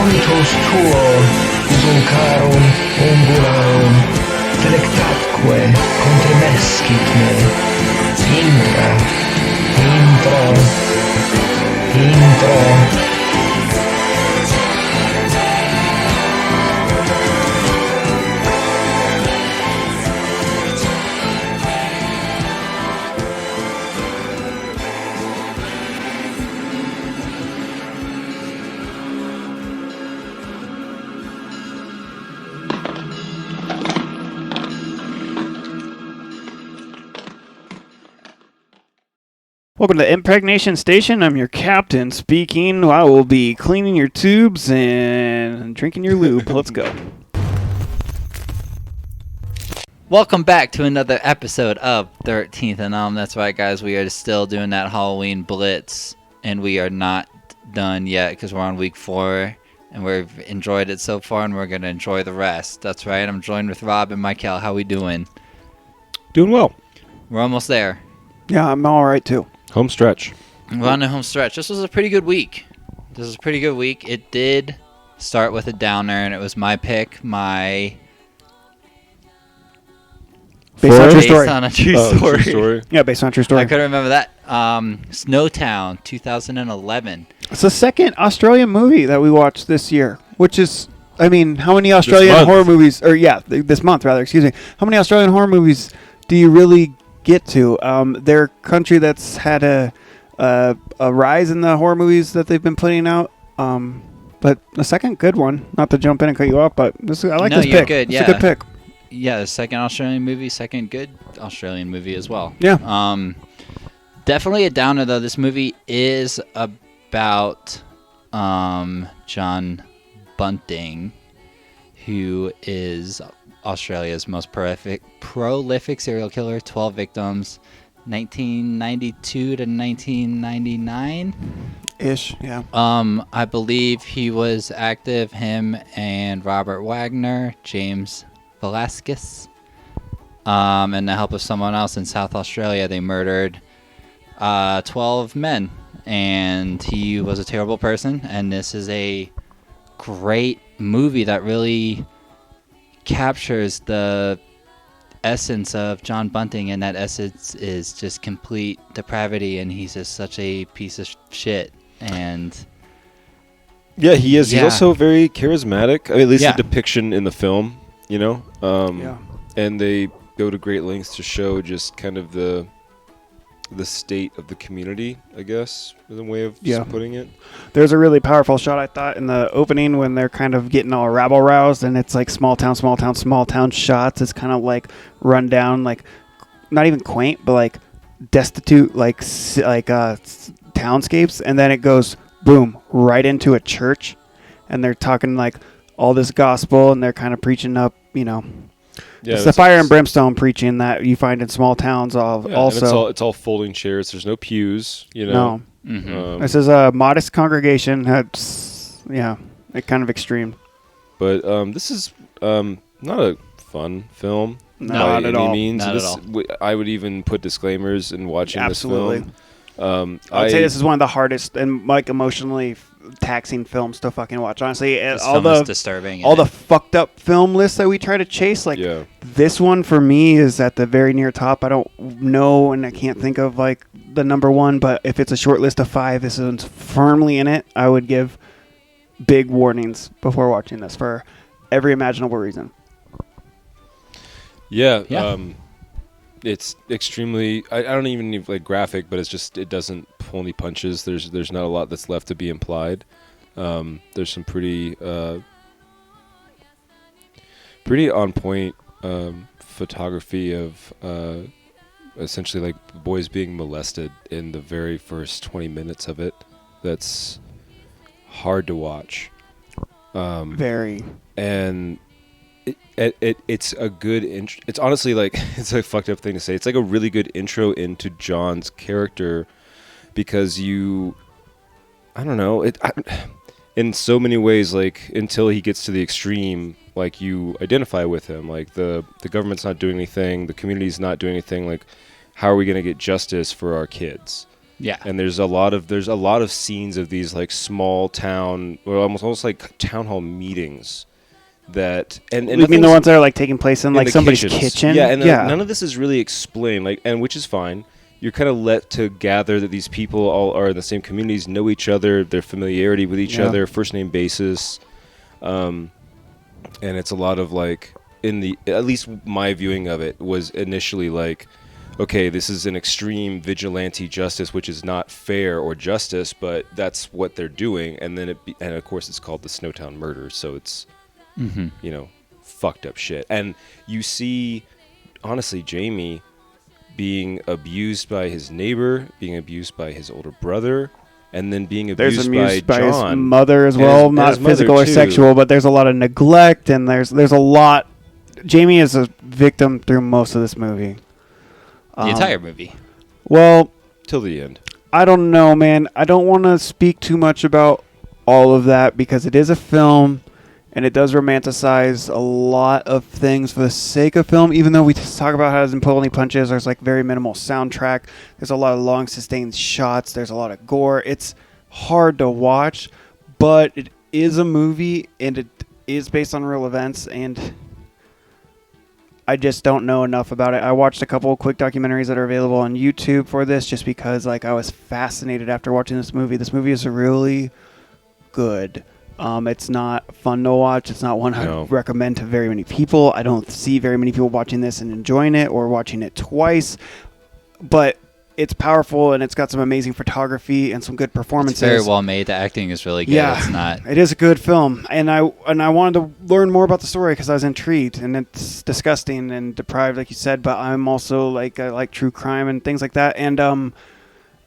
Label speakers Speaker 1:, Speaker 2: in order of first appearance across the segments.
Speaker 1: Cantus tuo, Uzumcarum, ungularum, delectatque contremescit me. Intra, intro.
Speaker 2: Welcome to Impregnation Station. I'm your captain speaking. I will be cleaning your tubes and drinking your lube. Let's go.
Speaker 3: Welcome back to another episode of 13th Elm. That's right, guys. We are still doing that Halloween Blitz, and we are not done yet because we're on week 4, and we've enjoyed it so far, and we're going to enjoy the rest. That's right. I'm joined with Rob and Michael. How we doing?
Speaker 4: Doing well.
Speaker 3: We're almost there.
Speaker 2: Yeah, I'm all right, too.
Speaker 4: Home stretch.
Speaker 3: We're on the home stretch. This was a pretty good week. It did start with a downer, and it was my pick,
Speaker 2: Based on a true story.
Speaker 3: Based on a true story.
Speaker 2: Yeah, based on a true story.
Speaker 3: I couldn't remember that. Snowtown, 2011.
Speaker 2: It's the second Australian movie that we watched this year, which is, I mean, how many Australian horror movies, this month, rather, excuse me. How many Australian horror movies do you really get to? They're a country that's had a rise in the horror movies that they've been putting out. But the second good one, not to jump in and cut you off, but I like this pick.
Speaker 3: Good,
Speaker 2: it's a good pick.
Speaker 3: Yeah, the second Australian movie, second good Australian movie as well.
Speaker 2: Yeah.
Speaker 3: Definitely a downer, though. This movie is about John Bunting, who is Australia's most prolific serial killer, 12 victims, 1992 to 1999.
Speaker 2: Ish, yeah.
Speaker 3: I believe he was active, him and Robert Wagner, James Velasquez, and the help of someone else in South Australia, they murdered 12 men, and he was a terrible person, and this is a great movie that really captures the essence of John Bunting, and that essence is just complete depravity, and he's just such a piece of shit. And
Speaker 4: yeah, he is. He's also very charismatic. I mean, at least the depiction in the film, you know. And they go to great lengths to show just kind of the state of the community, I guess, is a way of just putting it.
Speaker 2: There's a really powerful shot, I thought, in the opening when they're kind of getting all rabble-roused, and it's like small town shots. It's kind of like run down, like not even quaint, but like destitute, like townscapes, and then it goes boom right into a church, and they're talking like all this gospel, and they're kind of preaching up, you know. Yeah, it's the fire and brimstone preaching that you find in small towns. Also,
Speaker 4: it's all folding chairs. There's no pews. You know.
Speaker 2: No. Mm-hmm. This is a modest congregation. It's kind of extreme.
Speaker 4: But this is not a fun film.
Speaker 2: Not at all.
Speaker 4: Means.
Speaker 3: Not at all.
Speaker 4: I would even put disclaimers in watching this film.
Speaker 2: I'd say this is one of the hardest and like emotionally taxing films to fucking watch. Honestly, all the fucked up film lists that we try to chase, this one for me is at the very near top. I don't know, and I can't think of like the number one, but if it's a short list of 5, this one's firmly in it. I would give big warnings before watching this for every imaginable reason.
Speaker 4: Yeah. It's extremely. I don't even need like graphic, but it doesn't pull any punches. There's not a lot that's left to be implied. There's some pretty on point photography of essentially like boys being molested in the very first 20 minutes of it. That's hard to watch.
Speaker 2: Very.
Speaker 4: And it's a good it's honestly like it's a fucked up thing to say. It's like a really good intro into John's character because I don't know, in so many ways, like until he gets to the extreme, like you identify with him, like the government's not doing anything, the community's not doing anything, like how are we going to get justice for our kids?
Speaker 3: Yeah.
Speaker 4: And there's a lot of scenes of these like small town, or almost like town hall meetings. That and
Speaker 2: you mean the ones that are like taking place in like somebody's kitchen?
Speaker 4: Yeah, and none of this is really explained, like, and which is fine. You're kind of let to gather that these people all are in the same communities, know each other, their familiarity with each other, first name basis, and it's a lot of like at least my viewing of it was initially like, okay, this is an extreme vigilante justice, which is not fair or justice, but that's what they're doing, and then and of course it's called the Snowtown murder, so it's. You know, fucked up shit. And you see, honestly, Jamie being abused by his neighbor, being abused by his older brother, and then being abused by John.
Speaker 2: His mother as well, not physical or sexual, but there's a lot of neglect, and there's a lot. Jamie is a victim through most of this movie.
Speaker 3: The entire movie.
Speaker 2: Well,
Speaker 4: till the end.
Speaker 2: I don't know, man. I don't want to speak too much about all of that because it is a film. And it does romanticize a lot of things for the sake of film, even though we talk about how it doesn't pull any punches. There's like very minimal soundtrack. There's a lot of long sustained shots. There's a lot of gore. It's hard to watch, but it is a movie and it is based on real events. And I just don't know enough about it. I watched a couple of quick documentaries that are available on YouTube for this just because like I was fascinated after watching this movie. This movie is really good. It's not fun to watch. It's not one I recommend to very many people. I don't see very many people watching this and enjoying it or watching it twice. But it's powerful and it's got some amazing photography and some good performances.
Speaker 3: It's very well made. The acting is really good.
Speaker 2: Yeah, it is a good film. And I wanted to learn more about the story because I was intrigued. And it's disgusting and deprived, like you said. But I'm also like I like true crime and things like that. And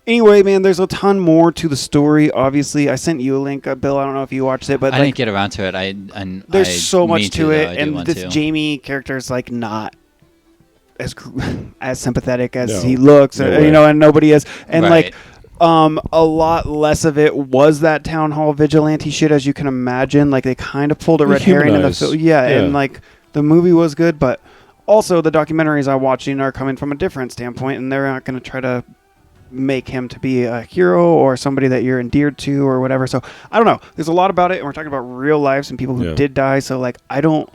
Speaker 2: anyway, man, there's a ton more to the story. Obviously, I sent you a link, Bill. I don't know if you watched it, but
Speaker 3: I didn't get around to it.
Speaker 2: There's so much to it, and this Jamie character is like not as sympathetic as he looks, and nobody is, and like a lot less of it was that town hall vigilante shit, as you can imagine. Like they kind of pulled a red herring in the film, and like the movie was good, but also the documentaries I'm watching are coming from a different standpoint, and they're not going to try to make him to be a hero or somebody that you're endeared to or whatever. So I don't know. There's a lot about it, and we're talking about real lives and people who did die. So like I don't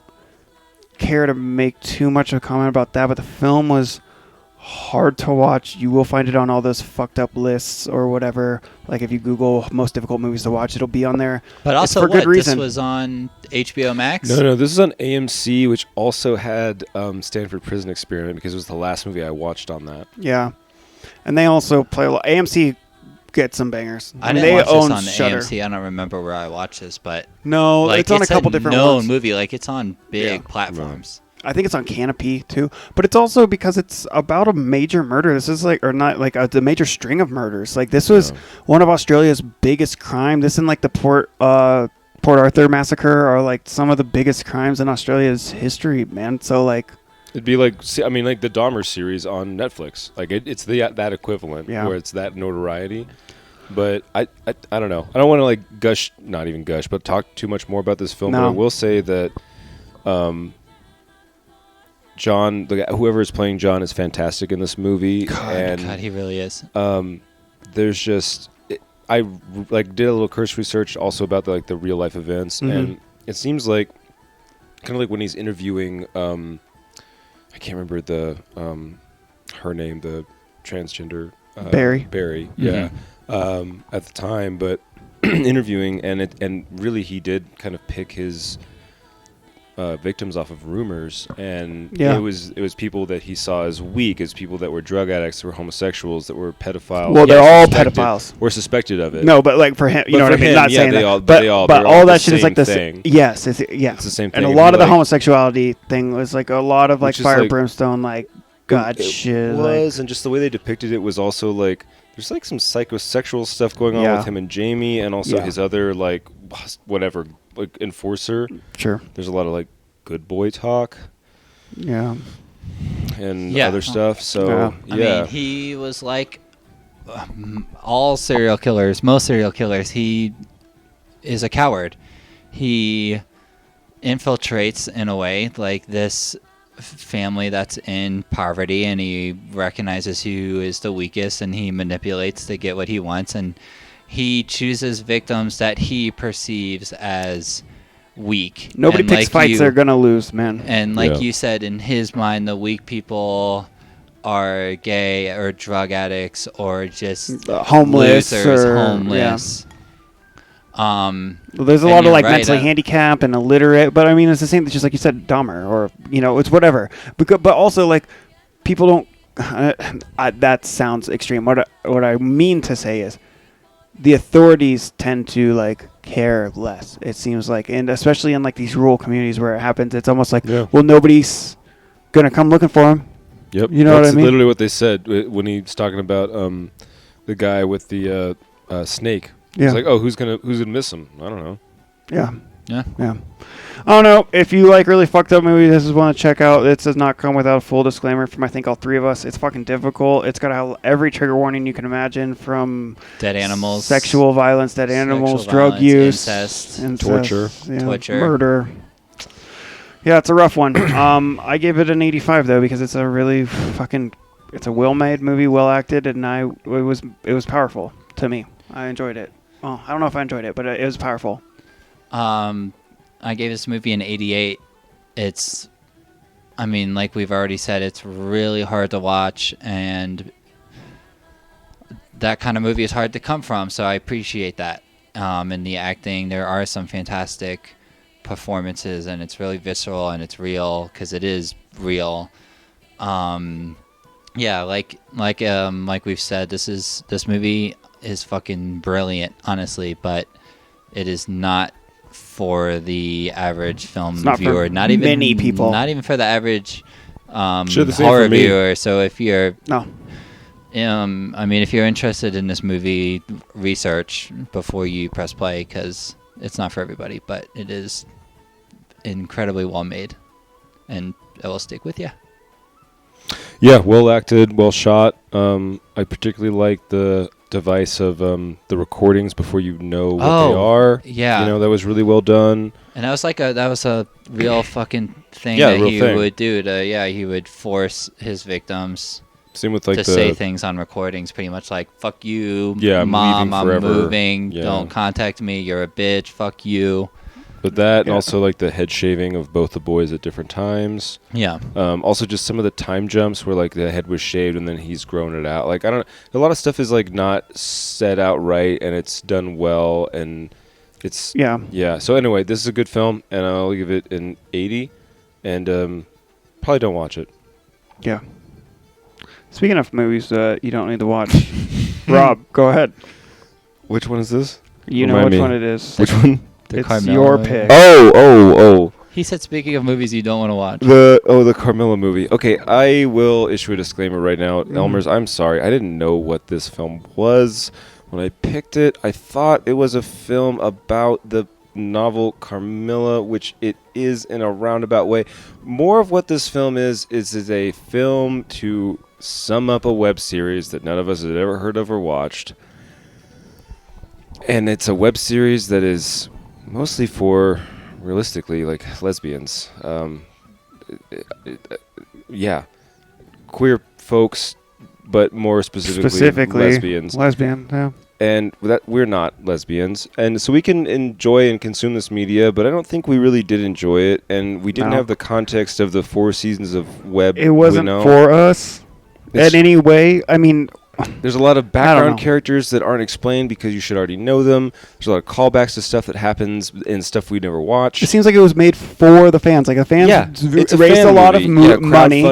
Speaker 2: care to make too much of a comment about that. But the film was hard to watch. You will find it on all those fucked up lists or whatever. Like if you Google most difficult movies to watch, it'll be on there.
Speaker 3: But also, for good reason. This was on HBO Max?
Speaker 4: No. This is on AMC, which also had Stanford Prison Experiment because it was the last movie I watched on that.
Speaker 2: Yeah. And they also play a lot. AMC gets some bangers.
Speaker 3: I didn't watch this on AMC. I don't remember where I watched this, but
Speaker 2: no, like, it's on a couple different ones.
Speaker 3: Movie, like it's on big platforms.
Speaker 2: I think it's on Canopy too, but it's also because it's about a major murder. This is like, or not like a major string of murders. Like this was one of Australia's biggest crime. This and like the Port Arthur massacre are like some of the biggest crimes in Australia's history, man. So like.
Speaker 4: It'd be like, like the Dahmer series on Netflix. Like it's that equivalent where it's that notoriety. But I don't know. I don't want to like not even gush, but talk too much more about this film. No. But I will say that John, whoever is playing John, is fantastic in this movie.
Speaker 3: God, he really is.
Speaker 4: There's just I like did a little cursory research also about the real life events, and it seems like kind of like when he's interviewing. I can't remember her name, the transgender Barry, yeah, at the time, but interviewing and really he did kind of pick his victims off of rumors, and it was people that he saw as weak, as people that were drug addicts, that were homosexuals, that were pedophiles.
Speaker 2: Well, they're all pedophiles.
Speaker 4: Were suspected of it.
Speaker 2: No, but like for him, you know what I mean. Not saying that, but all that shit is like the thing. Yes, it's the same thing. And a lot of the homosexuality thing was like a lot of like fire brimstone, like God shit.
Speaker 4: It was, and just the way they depicted it was also like there's like some psychosexual stuff going on with him and Jamie, and also his other like whatever. Like enforcer.
Speaker 2: Sure.
Speaker 4: There's a lot of like good boy talk.
Speaker 2: Yeah.
Speaker 4: And other stuff. So
Speaker 3: I mean, he was like all serial killers, most serial killers. He is a coward. He infiltrates in a way like this family that's in poverty, and he recognizes who is the weakest, and he manipulates to get what he wants, and he chooses victims that he perceives as weak.
Speaker 2: Nobody picks fights they're gonna lose, man.
Speaker 3: And like you said, in his mind, the weak people are gay or drug addicts or just
Speaker 2: homeless
Speaker 3: losers,
Speaker 2: or
Speaker 3: homeless.
Speaker 2: There's a lot of like mentally handicapped and illiterate, but I mean it's the same. It's just like you said, Dahmer, or it's whatever. But also like people don't. That sounds extreme. What I mean to say is, the authorities tend to like care less. It seems like, and especially in like these rural communities where it happens, it's almost like, well, nobody's gonna come looking for him.
Speaker 4: Yep,
Speaker 2: you know what I mean.
Speaker 4: That's literally what they said when he's talking about the guy with the snake.
Speaker 2: Yeah.
Speaker 4: It's like, oh, who's gonna miss him? I don't know.
Speaker 2: Yeah. I don't know. If you like really fucked up movies, this is one to check out. It does not come without a full disclaimer from I think all three of us. It's fucking difficult. It's got to have every trigger warning you can imagine, from
Speaker 3: dead animals,
Speaker 2: sexual violence, drug use,
Speaker 3: incest,
Speaker 4: torture,
Speaker 2: murder. Yeah, it's a rough one. I gave it an 85 though, because it's a really it's a well-made movie, well acted, and it was powerful to me. I enjoyed it. Well, I don't know if I enjoyed it, but it was powerful.
Speaker 3: I gave this movie an 88. It's, I mean, like we've already said, it's really hard to watch, and that kind of movie is hard to come from, so I appreciate that. In the acting, there are some fantastic performances, and it's really visceral, and it's real, because it is real. Yeah, like we've said, this movie is fucking brilliant, honestly, but it is not for the average film viewer. Not even
Speaker 2: many people.
Speaker 3: Not even for the average horror viewer. So if you're I mean, if you're interested in this movie, research before you press play, because it's not for everybody, but it is incredibly well made, and it will stick with you.
Speaker 4: Yeah, well acted, well shot. I particularly like the device of the recordings before you know what they are.
Speaker 3: Yeah,
Speaker 4: that was really well done.
Speaker 3: And that was a real fucking thing that he would do. He would force his victims
Speaker 4: Same with like
Speaker 3: to say things on recordings, pretty much like "fuck you, mom, I'm moving, don't contact me, you're a bitch, fuck you."
Speaker 4: But that, and also like the head shaving of both the boys at different times.
Speaker 3: Yeah.
Speaker 4: Also, just some of the time jumps where like the head was shaved and then he's grown it out. Like, I don't. A lot of stuff is like not set out right, and it's done well, and it's yeah. So anyway, this is a good film, and I'll give it an 80, and probably don't watch it.
Speaker 2: Yeah. Speaking of movies you don't need to watch, Rob, go ahead.
Speaker 4: Which one is this?
Speaker 2: You know which one it is.
Speaker 4: Which one?
Speaker 2: It's
Speaker 3: Carmilla
Speaker 2: your
Speaker 3: movie.
Speaker 2: pick.
Speaker 4: Oh.
Speaker 3: He said, speaking of movies you don't want to watch.
Speaker 4: The Carmilla movie. Okay, I will issue a disclaimer right now. Elmers, I'm sorry. I didn't know what this film was. When I picked it, I thought it was a film about the novel Carmilla, which it is in a roundabout way. More of what this film is a film to sum up a web series that none of us had ever heard of or watched. And it's a web series that is mostly for, realistically, like lesbians. Queer folks, but more specifically lesbians.
Speaker 2: Lesbian, yeah.
Speaker 4: And that we're not lesbians, and so we can enjoy and consume this media, but I don't think we really did enjoy it, and we didn't have the context of the 4 seasons of web.
Speaker 2: It wasn't for us in any way. I mean,
Speaker 4: there's a lot of background characters that aren't explained because you should already know them. There's a lot of callbacks to stuff that happens in stuff we never watched.
Speaker 2: It seems like it was made for the fans. Like the fans raised a lot of money,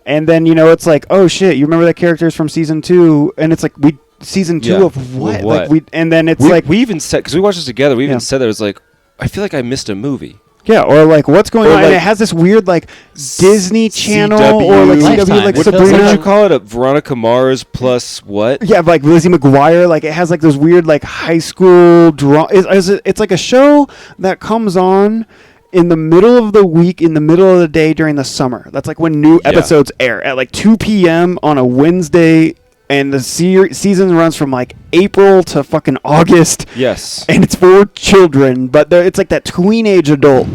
Speaker 2: and then it's like, oh shit, you remember that characters from season 2, and it's like season 2 of what? Like and then it's
Speaker 4: we even said, because we watched this together, we even said that it was like, I feel like I missed a movie.
Speaker 2: Yeah, or like what's going on? Like, and it has this weird like Disney Channel or like CW, like Sabrina.
Speaker 4: What did you call it? Veronica Mars plus what?
Speaker 2: Yeah, like Lizzie McGuire. Like it has like those weird like high school drama. It's like a show that comes on in the middle of the week, in the middle of the day during the summer. That's like when new episodes air at like 2 p.m. on a Wednesday. And the season runs from like April to fucking August.
Speaker 4: Yes.
Speaker 2: And it's for children, but it's like that teenage adult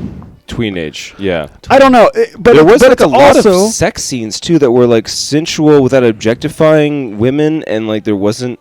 Speaker 4: tweenage. Yeah,
Speaker 2: I don't know, but
Speaker 4: there was like a lot
Speaker 2: also
Speaker 4: of sex scenes too that were like sensual without objectifying women, and like there wasn't.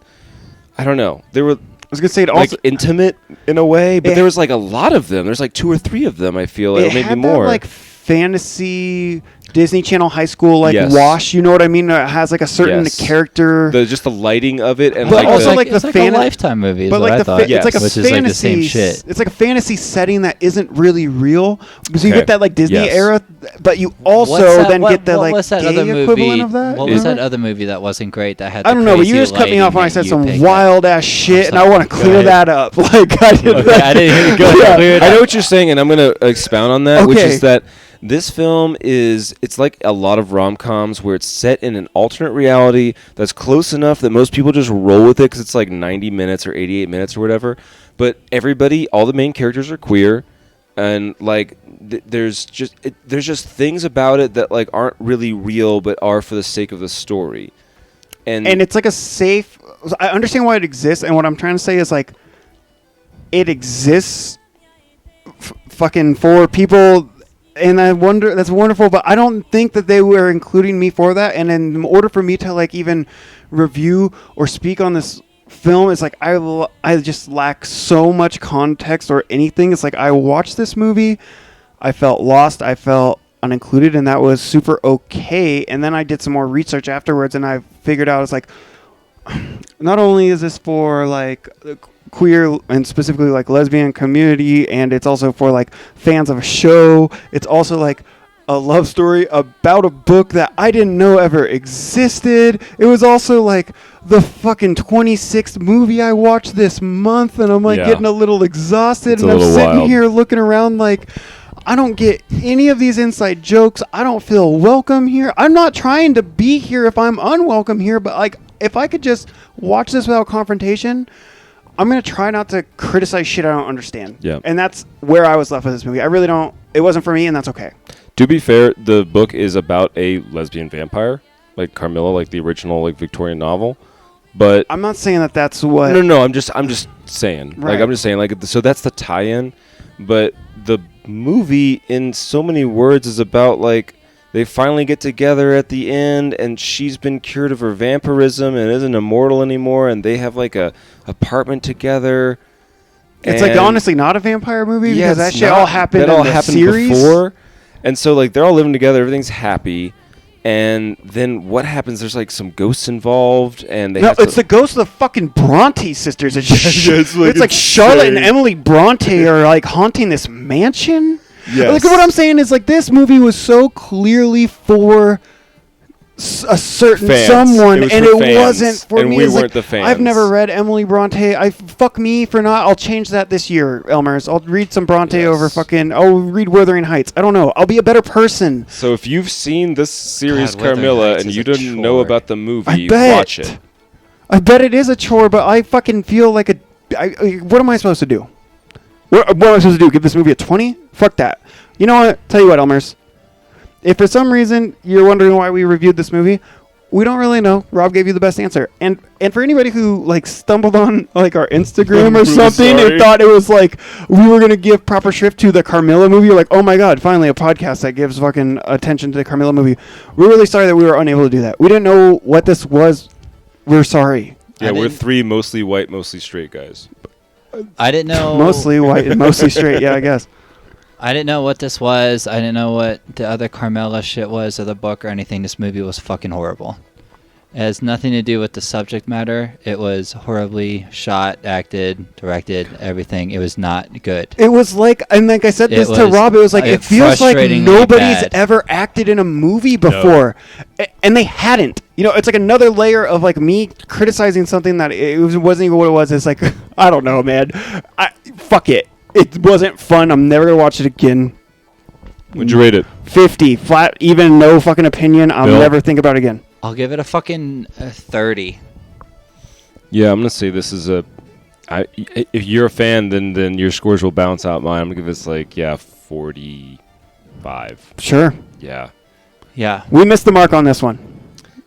Speaker 4: I don't know. There were.
Speaker 2: I was gonna say it
Speaker 4: like
Speaker 2: also
Speaker 4: intimate in a way, but there was like a lot of them. There's like 2 or 3 of them. I feel like, or maybe more.
Speaker 2: That, like fantasy Disney Channel high school wash. You know what I mean? It has like a certain character.
Speaker 4: Just the lighting of it, and
Speaker 2: but
Speaker 4: like
Speaker 2: also
Speaker 3: it's like a Lifetime movie. Is
Speaker 2: but
Speaker 3: what
Speaker 2: like
Speaker 3: I thought.
Speaker 2: it's like a
Speaker 3: which
Speaker 2: fantasy.
Speaker 3: is like the same shit.
Speaker 2: It's like a fantasy setting that isn't really real. So you get that like Disney era, but you also get the like gay equivalent of that.
Speaker 3: What was that other movie that wasn't great? That had
Speaker 2: I don't know, but you just cut me off when I said some wild ass shit, and I want to clear that up. Like I didn't.
Speaker 3: I didn't hear it go.
Speaker 4: I know what you're saying, and I'm gonna expound on that, which is that. This film it's like a lot of rom-coms where it's set in an alternate reality that's close enough that most people just roll with it because it's like 90 minutes or 88 minutes or whatever. But all the main characters are queer, and like there's just things about it that like aren't really real but are for the sake of the story. And
Speaker 2: it's like a safe. I understand why it exists, and what I'm trying to say is like it exists fucking for people. And I wonder, that's wonderful, but I don't think that they were including me for that. And in order for me to like even review or speak on this film, it's like I just lack so much context or anything. It's like I watched this movie, I felt lost, I felt unincluded, and that was super okay. And then I did some more research afterwards, and I figured out it's like not only is this for like queer and specifically like lesbian community, and it's also for like fans of a show, it's also like a love story about a book that I didn't know ever existed. It was also like the fucking 26th movie I watched this month, and I'm like getting a little exhausted, and I'm sitting here looking around like I don't get any of these inside jokes. I don't feel welcome here. I'm not trying to be here if I'm unwelcome here, but like if I could just watch this without confrontation, I'm going to try not to criticize shit I don't understand.
Speaker 4: Yeah.
Speaker 2: And that's where I was left with this movie. I really don't. It wasn't for me, and that's okay.
Speaker 4: To be fair, the book is about a lesbian vampire, like Carmilla, like the original like Victorian novel. But
Speaker 2: I'm not saying that that's what.
Speaker 4: No. I'm just saying.
Speaker 2: Right.
Speaker 4: Like I'm just saying. Like so that's the tie-in. But the movie, in so many words, is about like they finally get together at the end, and she's been cured of her vampirism and isn't immortal anymore, and they have like a apartment together.
Speaker 2: It's like honestly not a vampire movie because that shit all happened in the series
Speaker 4: before. And so like they're all living together, everything's happy, and then what happens? There's like some ghosts involved, and it's
Speaker 2: the ghosts of the fucking Bronte sisters. It's like Charlotte and Emily Bronte are like haunting this mansion. Yes. Like what I'm saying is like this movie was so clearly for a certain someone, and it wasn't for
Speaker 4: me. And we weren't the fans.
Speaker 2: I've never read Emily Bronte. Fuck me for not. I'll change that this year, Elmers. I'll read some Bronte over fucking. I'll read Wuthering Heights. I don't know. I'll be a better person.
Speaker 4: So if you've seen this series, Carmilla, and you didn't know about the movie, watch it.
Speaker 2: I bet it is a chore, but I fucking feel like what am I supposed to do? What am I supposed to do? Give this movie a 20? Fuck that. You know what? Tell you what, Elmers. If for some reason you're wondering why we reviewed this movie, we don't really know. Rob gave you the best answer. And for anybody who like stumbled on like our Instagram or something and thought it was like we were going to give proper shrift to the Carmilla movie, you're like, oh my God, finally a podcast that gives fucking attention to the Carmilla movie. We're really sorry that we were unable to do that. We didn't know what this was. We're sorry.
Speaker 4: Yeah, we're 3 mostly white, mostly straight guys.
Speaker 3: I didn't know.
Speaker 2: Mostly white and mostly straight, yeah, I guess.
Speaker 3: I didn't know what this was. I didn't know what the other Carmilla shit was or the book or anything. This movie was fucking horrible. It has nothing to do with the subject matter. It was horribly shot, acted, directed, everything. It was not good.
Speaker 2: It was like, and like I said this to Rob, it was like, it feels like nobody's ever acted in a movie before. No. And they hadn't. You know, it's like another layer of like me criticizing something that it wasn't even what it was. It's like, I don't know, man. Fuck it. It wasn't fun. I'm never going to watch it again.
Speaker 4: What'd you rate it?
Speaker 2: 50. Flat, even no fucking opinion. I'll never think about it again.
Speaker 3: I'll give it a fucking 30.
Speaker 4: Yeah, I'm going to say this is if you're a fan, then your scores will balance out mine. I'm going to give this 45.
Speaker 2: Sure.
Speaker 4: Yeah.
Speaker 3: Yeah.
Speaker 2: We missed the mark on this one.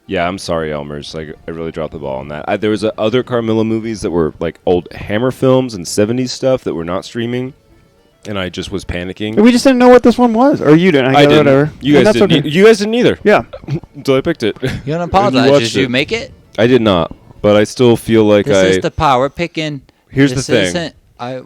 Speaker 4: Yeah, I'm sorry, Elmers. I really dropped the ball on that. There was other Carmilla movies that were like old Hammer films and 70s stuff that were not streaming. and I just was panicking.
Speaker 2: We just didn't know what this one was, or you didn't.
Speaker 4: I didn't.
Speaker 2: Whatever.
Speaker 4: You guys didn't. You guys didn't either.
Speaker 2: Yeah.
Speaker 4: Until I picked it.
Speaker 3: You don't apologize. Did you make it?
Speaker 4: I did not, but I still feel like
Speaker 3: This is the power picking.
Speaker 4: Here's the thing.
Speaker 3: I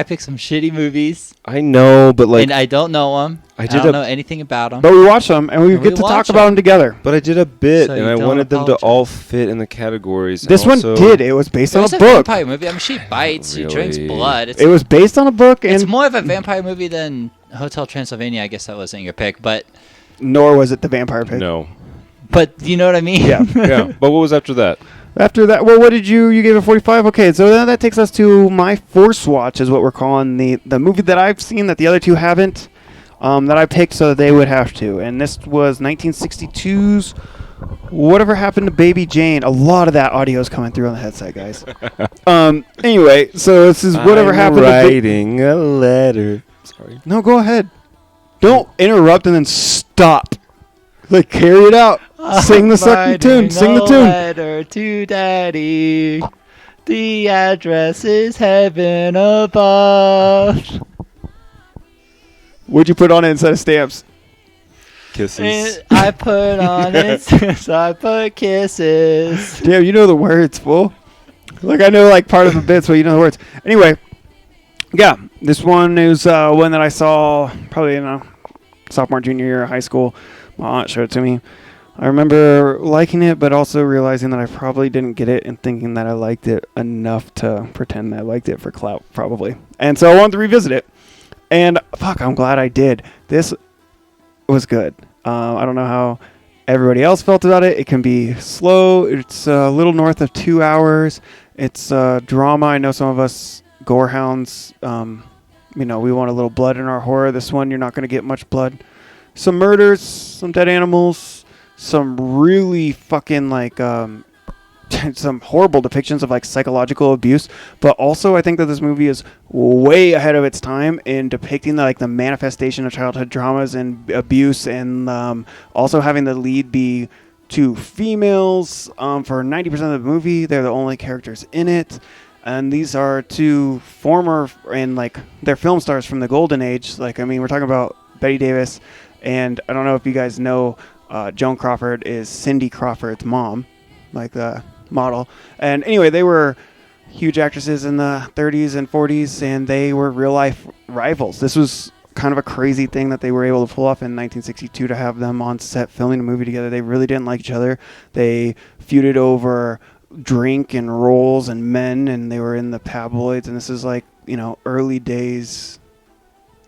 Speaker 3: picked some shitty movies.
Speaker 4: I know, but like,
Speaker 3: and I don't know them. I don't know anything about them.
Speaker 2: But we watched them, and we get to talk about them together.
Speaker 4: But I did a bit, and I wanted them to all fit in the categories.
Speaker 2: This one did. It was based on a book.
Speaker 3: Vampire movie. I mean, she bites. She drinks blood.
Speaker 2: It was based on a book, and
Speaker 3: it's more of a vampire movie than Hotel Transylvania. I guess that wasn't your pick, but
Speaker 2: nor was it the vampire pick.
Speaker 4: No.
Speaker 3: But you know what I mean?
Speaker 2: Yeah.
Speaker 4: Yeah. But what was after that?
Speaker 2: After that, well, what did you gave it 45? Okay, so then that takes us to my Force Watch, is what we're calling the movie that I've seen that the other two haven't, that I picked so that they would have to. And this was 1962's Whatever Happened to Baby Jane. A lot of that audio is coming through on the headset, guys. Anyway, so this is Whatever Happened to
Speaker 4: writing a letter. Sorry.
Speaker 2: No, go ahead. Don't interrupt and then stop. Like, carry it out. Sing the second tune. Sing the tune.
Speaker 3: Letter to Daddy. The address is heaven above.
Speaker 2: What'd you put on it instead of stamps?
Speaker 4: Kisses.
Speaker 3: I put on it. So I put kisses.
Speaker 2: Damn, you know the words, fool. Like, I know like part of the bits, but you know the words. Anyway, yeah, this one is one that I saw probably in sophomore, junior year of high school. My aunt showed it to me. I remember liking it, but also realizing that I probably didn't get it and thinking that I liked it enough to pretend that I liked it for clout, probably. And so I wanted to revisit it. And, fuck, I'm glad I did. This was good. I don't know how everybody else felt about it. It can be slow. It's a little north of 2 hours. It's drama. I know some of us gorehounds, we want a little blood in our horror. This one, you're not going to get much blood. Some murders, some dead animals, some really fucking like some horrible depictions of like psychological abuse. But also, I think that this movie is way ahead of its time in depicting the manifestation of childhood traumas and abuse, and also having the lead be two females. For 90% of the movie, they're the only characters in it. And these are two former and they're film stars from the golden age. We're talking about Bette Davis. And I don't know if you guys know, Joan Crawford is Cindy Crawford's mom, the model. And anyway, they were huge actresses in the 30s and 40s, and they were real-life rivals. This was kind of a crazy thing that they were able to pull off in 1962 to have them on set filming a movie together. They really didn't like each other. They feuded over drink and roles and men, and they were in the tabloids. And this is early days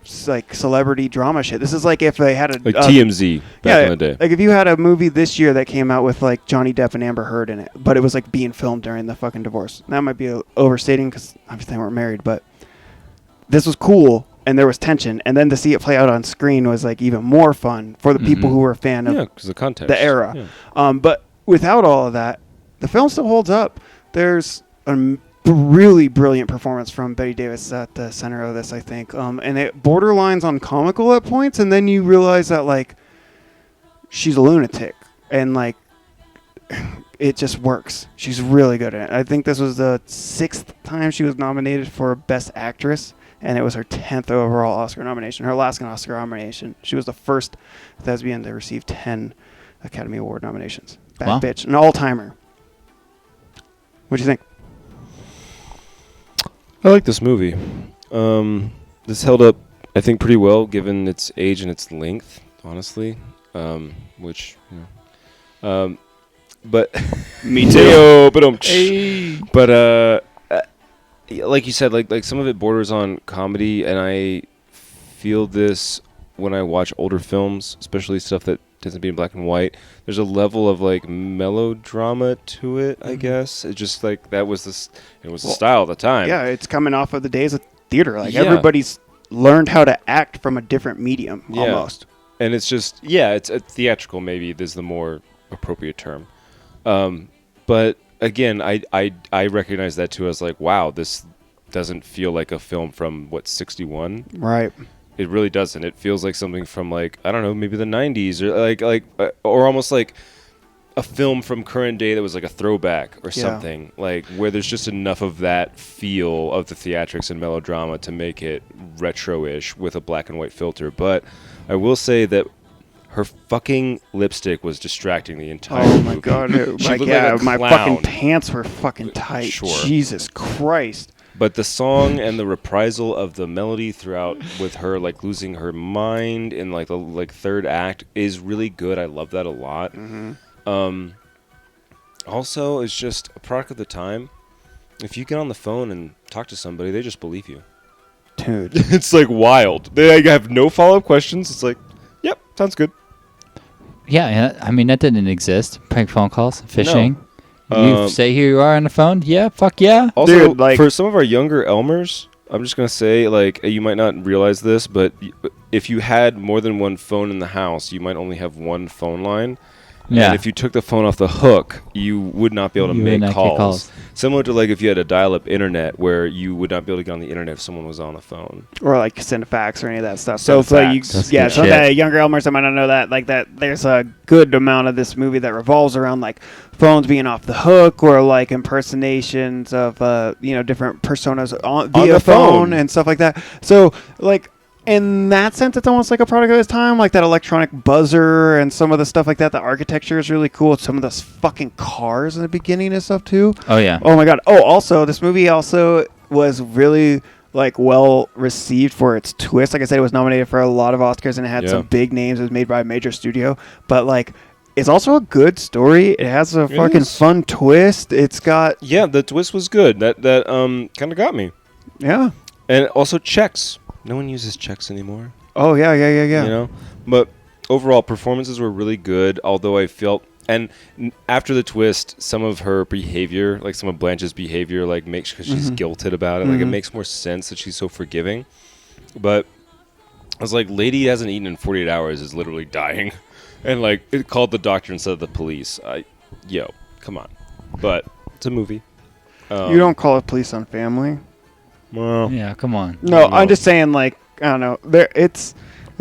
Speaker 2: celebrity drama shit. This is if they had a
Speaker 4: TMZ back in the day.
Speaker 2: If you had a movie this year that came out with Johnny Depp and Amber Heard in it, but it was being filmed during the fucking divorce. That might be overstating because obviously they weren't married, but this was cool and there was tension, and then to see it play out on screen was even more fun for the people who were a fan of
Speaker 4: because the context,
Speaker 2: the era.
Speaker 4: Yeah.
Speaker 2: But without all of that, the film still holds up. There's a really brilliant performance from Bette Davis at the center of this, I think. And it borderlines on comical at points, and then you realize that, she's a lunatic. And, it just works. She's really good at it. I think this was the 6th time she was nominated for Best Actress, and it was her 10th overall Oscar nomination. Her last Oscar nomination. She was the first thespian to receive 10 Academy Award nominations. Bad bitch. An all-timer. What do you think?
Speaker 4: I like this movie. This held up, I think, pretty well given its age and its length, honestly. Which, but
Speaker 2: me too.
Speaker 4: But like you said, like some of it borders on comedy, and I feel this when I watch older films, especially stuff that doesn't be in black and white. There's a level of melodrama to it, I guess. It's just that was the style of the time.
Speaker 2: Yeah, it's coming off of the days of theater. Everybody's learned how to act from a different medium almost.
Speaker 4: And it's just it's a theatrical, maybe is the more appropriate term. But again, I recognize that too as wow, this doesn't feel like a film from 61.
Speaker 2: Right.
Speaker 4: It really doesn't. It feels like something from I don't know, maybe the 90s or or almost a film from current day that was like a throwback or something, like where there's just enough of that feel of the theatrics and melodrama to make it retro-ish with a black and white filter. But I will say that her fucking lipstick was distracting the entire movie.
Speaker 2: Oh my god, my fucking pants were fucking tight. Sure. Jesus Christ.
Speaker 4: But the song and the reprisal of the melody throughout, with her like losing her mind in like the third act, is really good. I love that a lot. Also, it's just a product of the time. If you get on the phone and talk to somebody, they just believe you.
Speaker 2: Dude.
Speaker 4: It's like wild. They have no follow-up questions. It's like, yep, sounds good.
Speaker 3: Yeah, I mean, that didn't exist. Prank phone calls, phishing. No. You say who you are on the phone? Yeah, fuck yeah.
Speaker 4: Also, dude, for some of our younger Elmers, I'm just going to say, like, you might not realize this, but if you had more than one phone in the house, you might only have one phone line. Yeah. And if you took the phone off the hook, you would not be able to make calls. Similar to like if you had a dial-up internet where you would not be able to get on the internet if someone was on the phone.
Speaker 2: Or like send a fax or any of that stuff. So the younger Elmers that might not know that, like that there's a good amount of this movie that revolves around like phones being off the hook or like impersonations of different personas via the phone and stuff like that. So like in that sense, it's almost like a product of its time, like that electronic buzzer and some of the stuff like that. The architecture is really cool. Some of those fucking cars in the beginning and stuff too.
Speaker 3: Oh yeah.
Speaker 2: Oh my god. Oh, also this movie also was really like well received for its twist. Like I said, it was nominated for a lot of Oscars and it had some big names. It was made by a major studio, but like it's also a good story. It has a fucking fun twist. It's got
Speaker 4: the twist was good. That kind of got me.
Speaker 2: Yeah.
Speaker 4: And also checks. No one uses checks anymore.
Speaker 2: Oh, yeah.
Speaker 4: You know? But overall, performances were really good, although I felt... And after the twist, some of her behavior, like some of Blanche's behavior, like makes... Because she's guilted about it. Like, it makes more sense that she's so forgiving. But I was like, lady hasn't eaten in 48 hours is literally dying. And, like, it called the doctor instead of the police. Come on. But it's a movie.
Speaker 2: You don't call the police on family.
Speaker 3: Well, yeah, come on.
Speaker 2: No, I'm just saying, like, I don't know. It's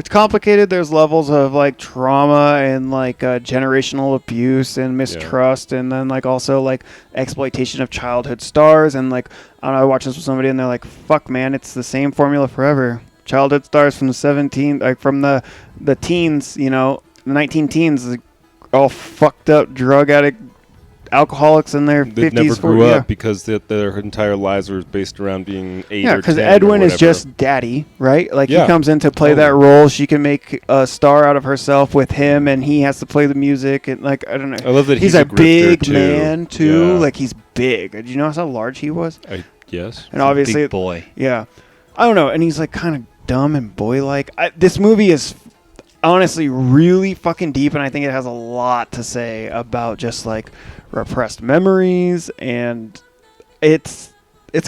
Speaker 2: complicated. There's levels of like trauma and like generational abuse and mistrust, and then like also like exploitation of childhood stars. And like I don't know, I watched this with somebody, and they're like, "Fuck, man, it's the same formula forever. Childhood stars from the 17, like from the teens, the 19 teens, all fucked up drug addict." Alcoholics in their 50s.
Speaker 4: They never grew up because their entire lives were based around being 8 or 10. Yeah, because
Speaker 2: Edwin is just daddy, right? Like he comes in to play that role. She can make a star out of herself with him, and he has to play the music. And like I don't know.
Speaker 4: I love that
Speaker 2: he's a big man too. Yeah. Like he's big. Did you notice how large he was?
Speaker 4: Yes.
Speaker 2: And obviously,
Speaker 3: big boy.
Speaker 2: Yeah, I don't know. And he's like kind of dumb and boy-like. This movie is honestly really fucking deep, and I think it has a lot to say about just like repressed memories, and it's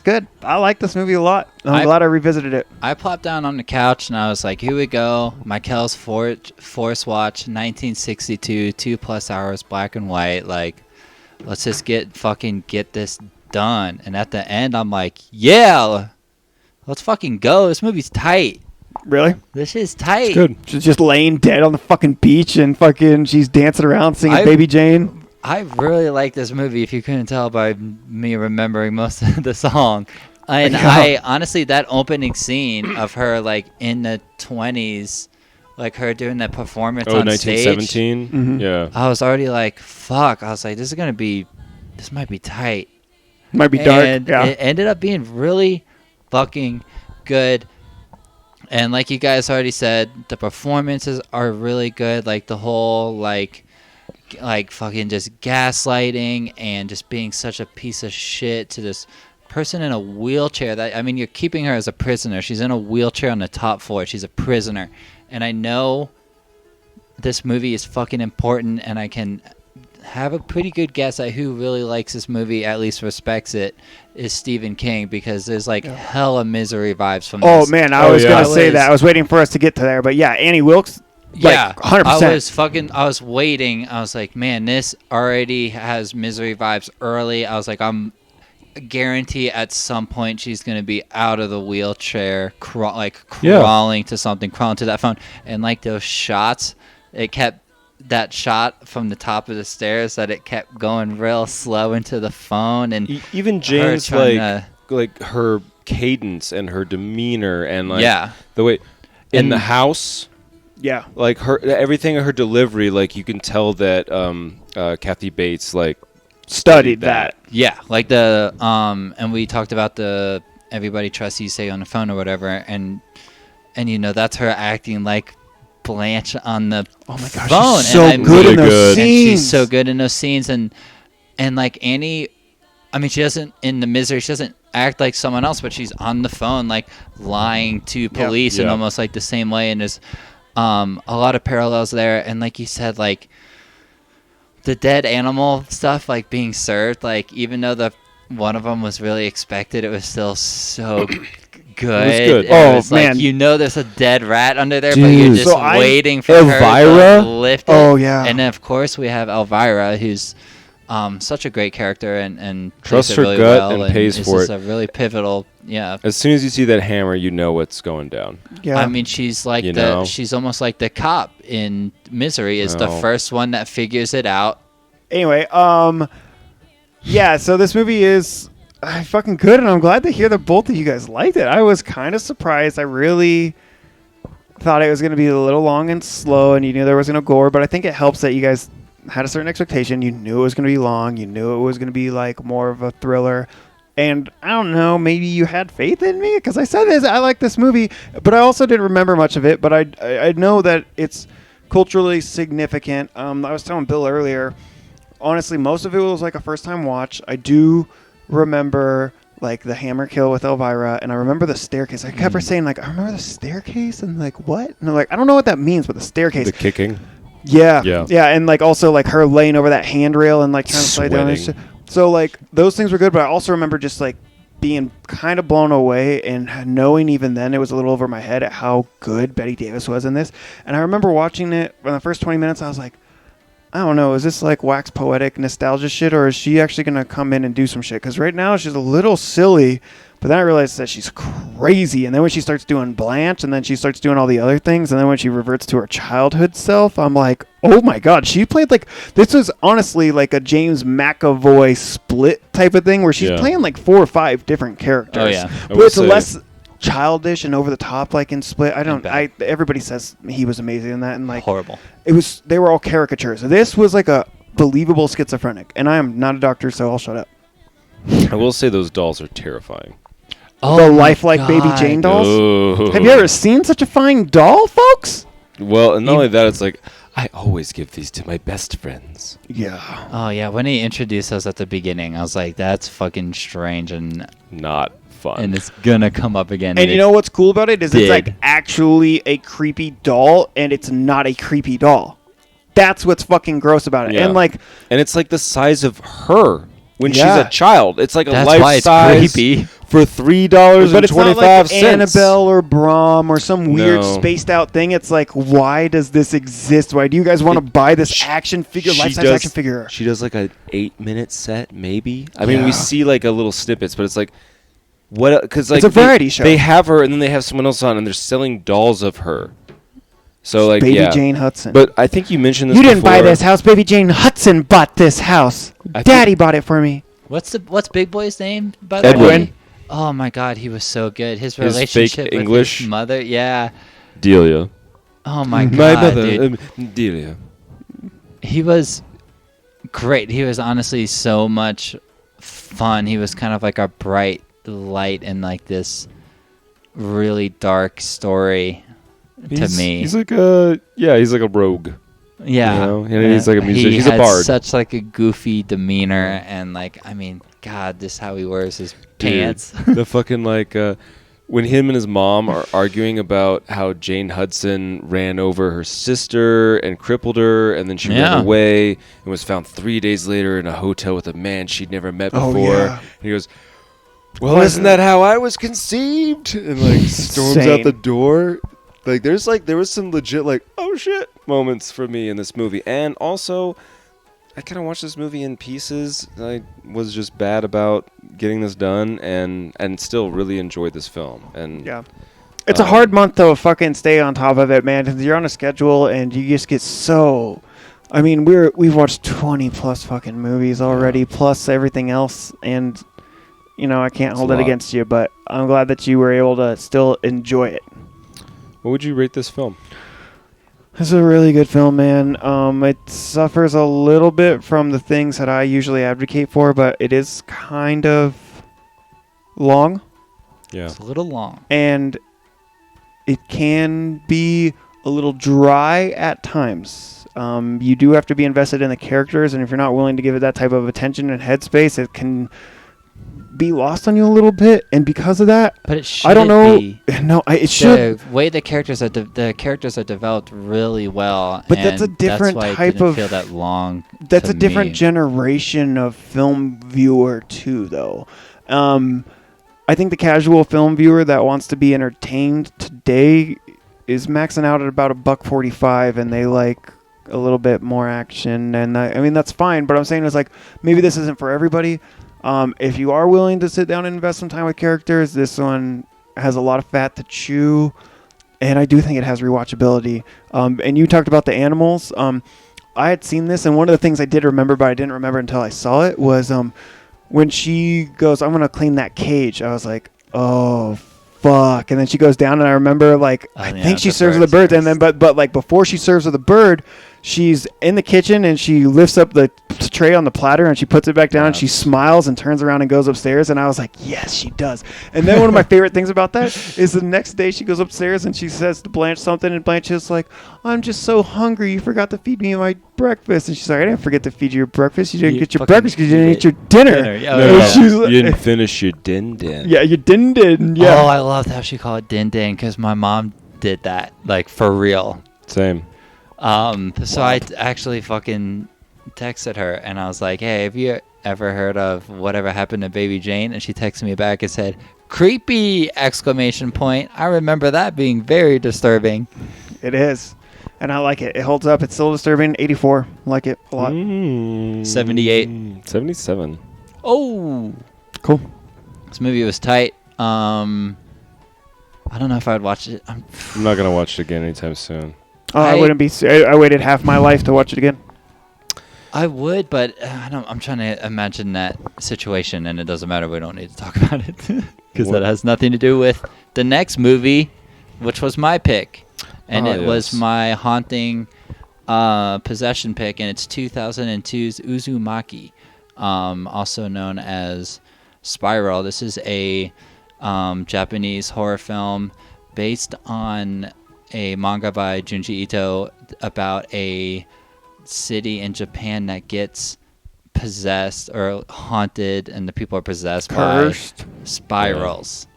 Speaker 2: good. I like this movie a lot. I'm glad I revisited it.
Speaker 3: I plopped down on the couch and I was like, here we go. Michael's Force Watch 1962 2+ hours black and white. Like, let's just get this done. And at the end I'm like, yeah, let's fucking go. This movie's tight.
Speaker 2: Really?
Speaker 3: This is tight.
Speaker 2: It's good. She's just laying dead on the fucking beach and fucking she's dancing around singing Baby Jane.
Speaker 3: I really like this movie, if you couldn't tell by me remembering most of the song. And I honestly, that opening scene of her like in the 20s, like her doing that performance on
Speaker 4: 1917?
Speaker 3: stage.
Speaker 4: Mm-hmm. Yeah.
Speaker 3: I was already like, fuck. I was like, this might be tight.
Speaker 2: Might be dark.
Speaker 3: And it ended up being really fucking good. And like you guys already said, the performances are really good. Like the whole like fucking just gaslighting and just being such a piece of shit to this person in a wheelchair. You're keeping her as a prisoner. She's in a wheelchair on the top floor. She's a prisoner. And I know this movie is fucking important, and I can have a pretty good guess at who really likes this movie, at least respects it, is Stephen King, because there's like hella Misery vibes from this.
Speaker 2: Oh man, I was going to say that. I was waiting for us to get to there, but yeah, Annie Wilkes.
Speaker 3: Yeah,
Speaker 2: 100%.
Speaker 3: I was waiting. I was like, man, this already has Misery vibes early. I was like, I'm guarantee at some point she's going to be out of the wheelchair, crawling to something, crawling to that phone. And like those shots, it kept that shot from the top of the stairs that it kept going real slow into the phone, and
Speaker 4: even Jane's like her cadence and her demeanor and like the way in the house.
Speaker 2: Yeah,
Speaker 4: like everything, her delivery, like you can tell that Kathy Bates like
Speaker 2: studied that.
Speaker 3: Yeah, like the and we talked about the everybody trusts you say on the phone or whatever, and you know that's her acting like Blanche on the phone.
Speaker 2: She's so good in those scenes.
Speaker 3: And she's so good in those scenes, and like Annie, I mean, she doesn't in the Misery, she doesn't act like someone else, but she's on the phone like lying to police in almost like the same way, and there's a lot of parallels there, and like you said, like the dead animal stuff, like being served, like even though the one of them was really expected, it was still so good.
Speaker 4: It was good.
Speaker 3: It was man, like, you know, there's a dead rat under there,
Speaker 2: dude,
Speaker 3: but you're just waiting for her to lift it.
Speaker 2: Oh yeah,
Speaker 3: and then of course we have Elvira, who's such a great character and
Speaker 4: trusts her
Speaker 3: really
Speaker 4: gut
Speaker 3: well,
Speaker 4: and pays for it.
Speaker 3: It's a really pivotal. Yeah.
Speaker 4: As soon as you see that hammer, you know what's going down.
Speaker 2: Yeah.
Speaker 3: I mean, she's like she's almost like the cop in Misery. Is the first one that figures it out.
Speaker 2: Anyway, yeah. So this movie is fucking good, and I'm glad to hear that both of you guys liked it. I was kind of surprised. I really thought it was going to be a little long and slow, and you knew there was no gore. But I think it helps that you guys had a certain expectation. You knew it was going to be long. You knew it was going to be like more of a thriller. And I don't know, maybe you had faith in me because I said this. I like this movie, but I also didn't remember much of it. But I know that it's culturally significant. I was telling Bill earlier. Honestly, most of it was like a first-time watch. I do remember like the hammer kill with Elvira, and I remember the staircase. I kept saying like, I remember the staircase, and like what? And I'm like, I don't know what that means, but the staircase.
Speaker 4: The kicking.
Speaker 2: Yeah, and like also like her laying over that handrail and like trying to slide down. So like those things were good, but I also remember just like being kind of blown away and knowing even then it was a little over my head at how good Bette Davis was in this. And I remember watching it in the first 20 minutes. I was like, I don't know, is this like wax poetic nostalgia shit, or is she actually going to come in and do some shit? Because right now she's a little silly, but then I realized that she's crazy. And then when she starts doing Blanche, and then she starts doing all the other things, and then when she reverts to her childhood self, I'm like, oh my God, she played like, this was honestly like a James McAvoy split type of thing where she's playing like 4 or 5 different characters. Oh yeah. But it's less childish and over the top like in Split. Everybody says he was amazing in that, and like
Speaker 3: horrible.
Speaker 2: They were all caricatures. This was like a believable schizophrenic, and I am not a doctor, so I'll shut up.
Speaker 4: I will say those dolls are terrifying.
Speaker 2: The lifelike Baby Jane dolls. Oh. Have you ever seen such a fine doll, folks?
Speaker 4: Well, and not only that, it's like I always give these to my best friends.
Speaker 2: Yeah.
Speaker 3: Oh yeah, when he introduced us at the beginning, I was like, that's fucking strange and
Speaker 4: not fun.
Speaker 3: And it's gonna come up again.
Speaker 2: And you know what's cool about it is it's like actually a creepy doll, and it's not a creepy doll. That's what's fucking gross about it. Yeah. And
Speaker 4: it's like the size of her when she's a child. It's like
Speaker 3: that's
Speaker 4: a life
Speaker 3: why it's
Speaker 4: size
Speaker 3: creepy.
Speaker 4: For $3.25.
Speaker 2: But it's not like Annabelle or Brom or some weird spaced out thing. It's like, why does this exist? Why do you guys want to buy this action figure, life-size action figure?
Speaker 4: She does like an 8-minute set, maybe. I mean, we see like a little snippets, but it's like, what? Because like
Speaker 2: it's a variety show.
Speaker 4: They have her, and then they have someone else on, and they're selling dolls of her. So like,
Speaker 2: Baby Jane Hudson.
Speaker 4: But I think you mentioned this.
Speaker 2: You didn't buy this house. Baby Jane Hudson bought this house. Daddy bought it for me.
Speaker 3: What's Big Boy's name? By
Speaker 2: the way?
Speaker 3: Oh my God, he was so good. His relationship
Speaker 4: fake
Speaker 3: with
Speaker 4: English
Speaker 3: his mother,
Speaker 4: Delia.
Speaker 3: Oh my God,
Speaker 4: my mother,
Speaker 3: dude.
Speaker 4: Delia.
Speaker 3: He was great. He was honestly so much fun. He was kind of like a bright light in like this really dark story to me.
Speaker 4: He's like a rogue.
Speaker 3: Yeah,
Speaker 4: you know? He's like a musician. He's a bard.
Speaker 3: Such like a goofy demeanor, and like, I mean, God, this is how he wears his pants.
Speaker 4: The fucking like when him and his mom are arguing about how Jane Hudson ran over her sister and crippled her, and then she ran away and was found 3 days later in a hotel with a man she'd never met before. And he goes, "Well, isn't that how I was conceived?" And like storms out the door. Like there was some legit like, oh shit moments for me in this movie. And also I kind of watched this movie in pieces. I was just bad about getting this done, and still really enjoyed this film. And
Speaker 2: it's a hard month to fucking stay on top of it, man. Because you're on a schedule and you just get so I mean, we've watched 20 plus fucking movies already, plus everything else, and I can't hold it against you, but I'm glad that you were able to still enjoy it.
Speaker 4: What would you rate this film?
Speaker 2: This is a really good film, man. It suffers a little bit from the things that I usually advocate for, but it is kind of long.
Speaker 3: Yeah. It's a little long.
Speaker 2: And it can be a little dry at times. You do have to be invested in the characters, and if you're not willing to give it that type of attention and headspace, it can be lost on you a little bit. And because of that,
Speaker 3: but it should.
Speaker 2: I don't know.
Speaker 3: Be.
Speaker 2: No, it should.
Speaker 3: The way the characters are developed really well.
Speaker 2: But that's a different type of.
Speaker 3: Feel that long.
Speaker 2: That's a different generation of film viewer too, though. I think the casual film viewer that wants to be entertained today is maxing out at about $1.45, and they like a little bit more action. And I mean, that's fine, but I'm saying is like maybe this isn't for everybody. If you are willing to sit down and invest some time with characters, this one has a lot of fat to chew, and I do think it has rewatchability. And you talked about the animals. I had seen this, and one of the things I did remember, but I didn't remember until I saw it, was when she goes, "I'm going to clean that cage." I was like, oh, fuck. And then she goes down, and I remember, like, I think she serves with the birds. And then, but like, before she serves with the bird, she's in the kitchen, and she lifts up the tray on the platter, and she puts it back down, and she smiles and turns around and goes upstairs. And I was like, yes, she does. And then one of my favorite things about that is the next day she goes upstairs, and she says to Blanche something, and Blanche is like, I'm just so hungry. You forgot to feed me my breakfast. And she's like, I didn't forget to feed you your breakfast. You didn't get your breakfast because you didn't eat your dinner.
Speaker 4: You didn't finish your din-din.
Speaker 2: Yeah, your din-din. Yeah.
Speaker 3: Oh, I loved how she called it din-din because my mom did that, like, for real.
Speaker 4: Same.
Speaker 3: So I actually fucking texted her, and I was like, hey, have you ever heard of Whatever Happened to Baby Jane? And she texted me back and said, creepy! Exclamation point. I remember that being very disturbing.
Speaker 2: It is. And I like it. It holds up. It's still disturbing. 84. Like it a lot.
Speaker 3: 78.
Speaker 4: 77.
Speaker 3: Oh.
Speaker 2: Cool.
Speaker 3: This movie was tight. I don't know if I would watch it.
Speaker 4: I'm not going to watch it again anytime soon.
Speaker 2: Oh, I wouldn't be. I waited half my life to watch it again.
Speaker 3: I would, but I'm trying to imagine that situation, and it doesn't matter. We don't need to talk about it because that has nothing to do with the next movie, which was my pick. And it was my haunting possession pick, and it's 2002's Uzumaki, also known as Spiral. This is a Japanese horror film based on a manga by Junji Ito about a city in Japan that gets possessed or haunted, and the people are possessed by spirals,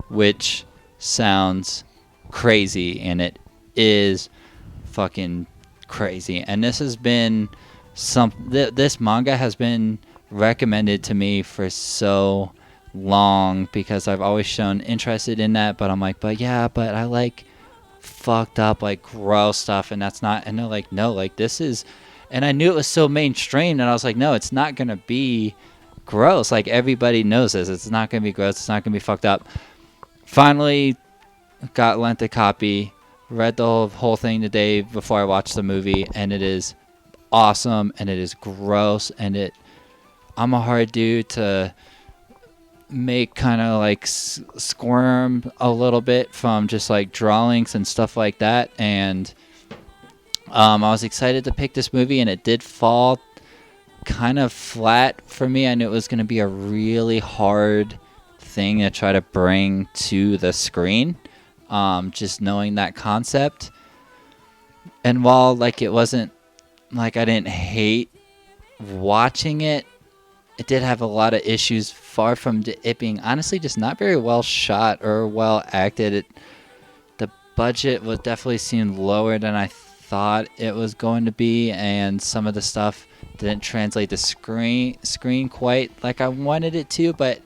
Speaker 3: which sounds crazy, and it is fucking crazy. And this has been this manga has been recommended to me for so long because I've always shown interested in that, but I'm like, but I like fucked up, like, gross stuff, and that's not. And they're like, no, like, this is. And I knew it was so mainstream, and I was like, no, it's not gonna be gross. Like, everybody knows this. It's not gonna be gross. It's not gonna be fucked up. Finally lent a copy, read the whole thing the day before I watched the movie, and it is awesome, and it is gross, and I'm a hard dude to make kind of like squirm a little bit from just like drawings and stuff like that. And I was excited to pick this movie, and it did fall kind of flat for me. I knew it was going to be a really hard thing to try to bring to the screen, just knowing that concept. And while like it wasn't like I didn't hate watching it, it did have a lot of issues, far from it being honestly just not very well shot or well acted. The budget was definitely seemed lower than I thought it was going to be, and some of the stuff didn't translate to screen quite like I wanted it to. But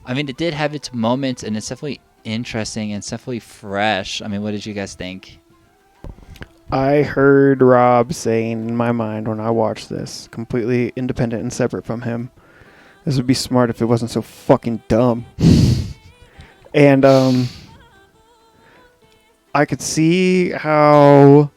Speaker 3: I mean, it did have its moments, and it's definitely interesting and it's definitely fresh. I mean, what did you guys think?
Speaker 2: I heard Rob saying in my mind when I watched this, completely independent and separate from him, this would be smart if it wasn't so fucking dumb. And I could see how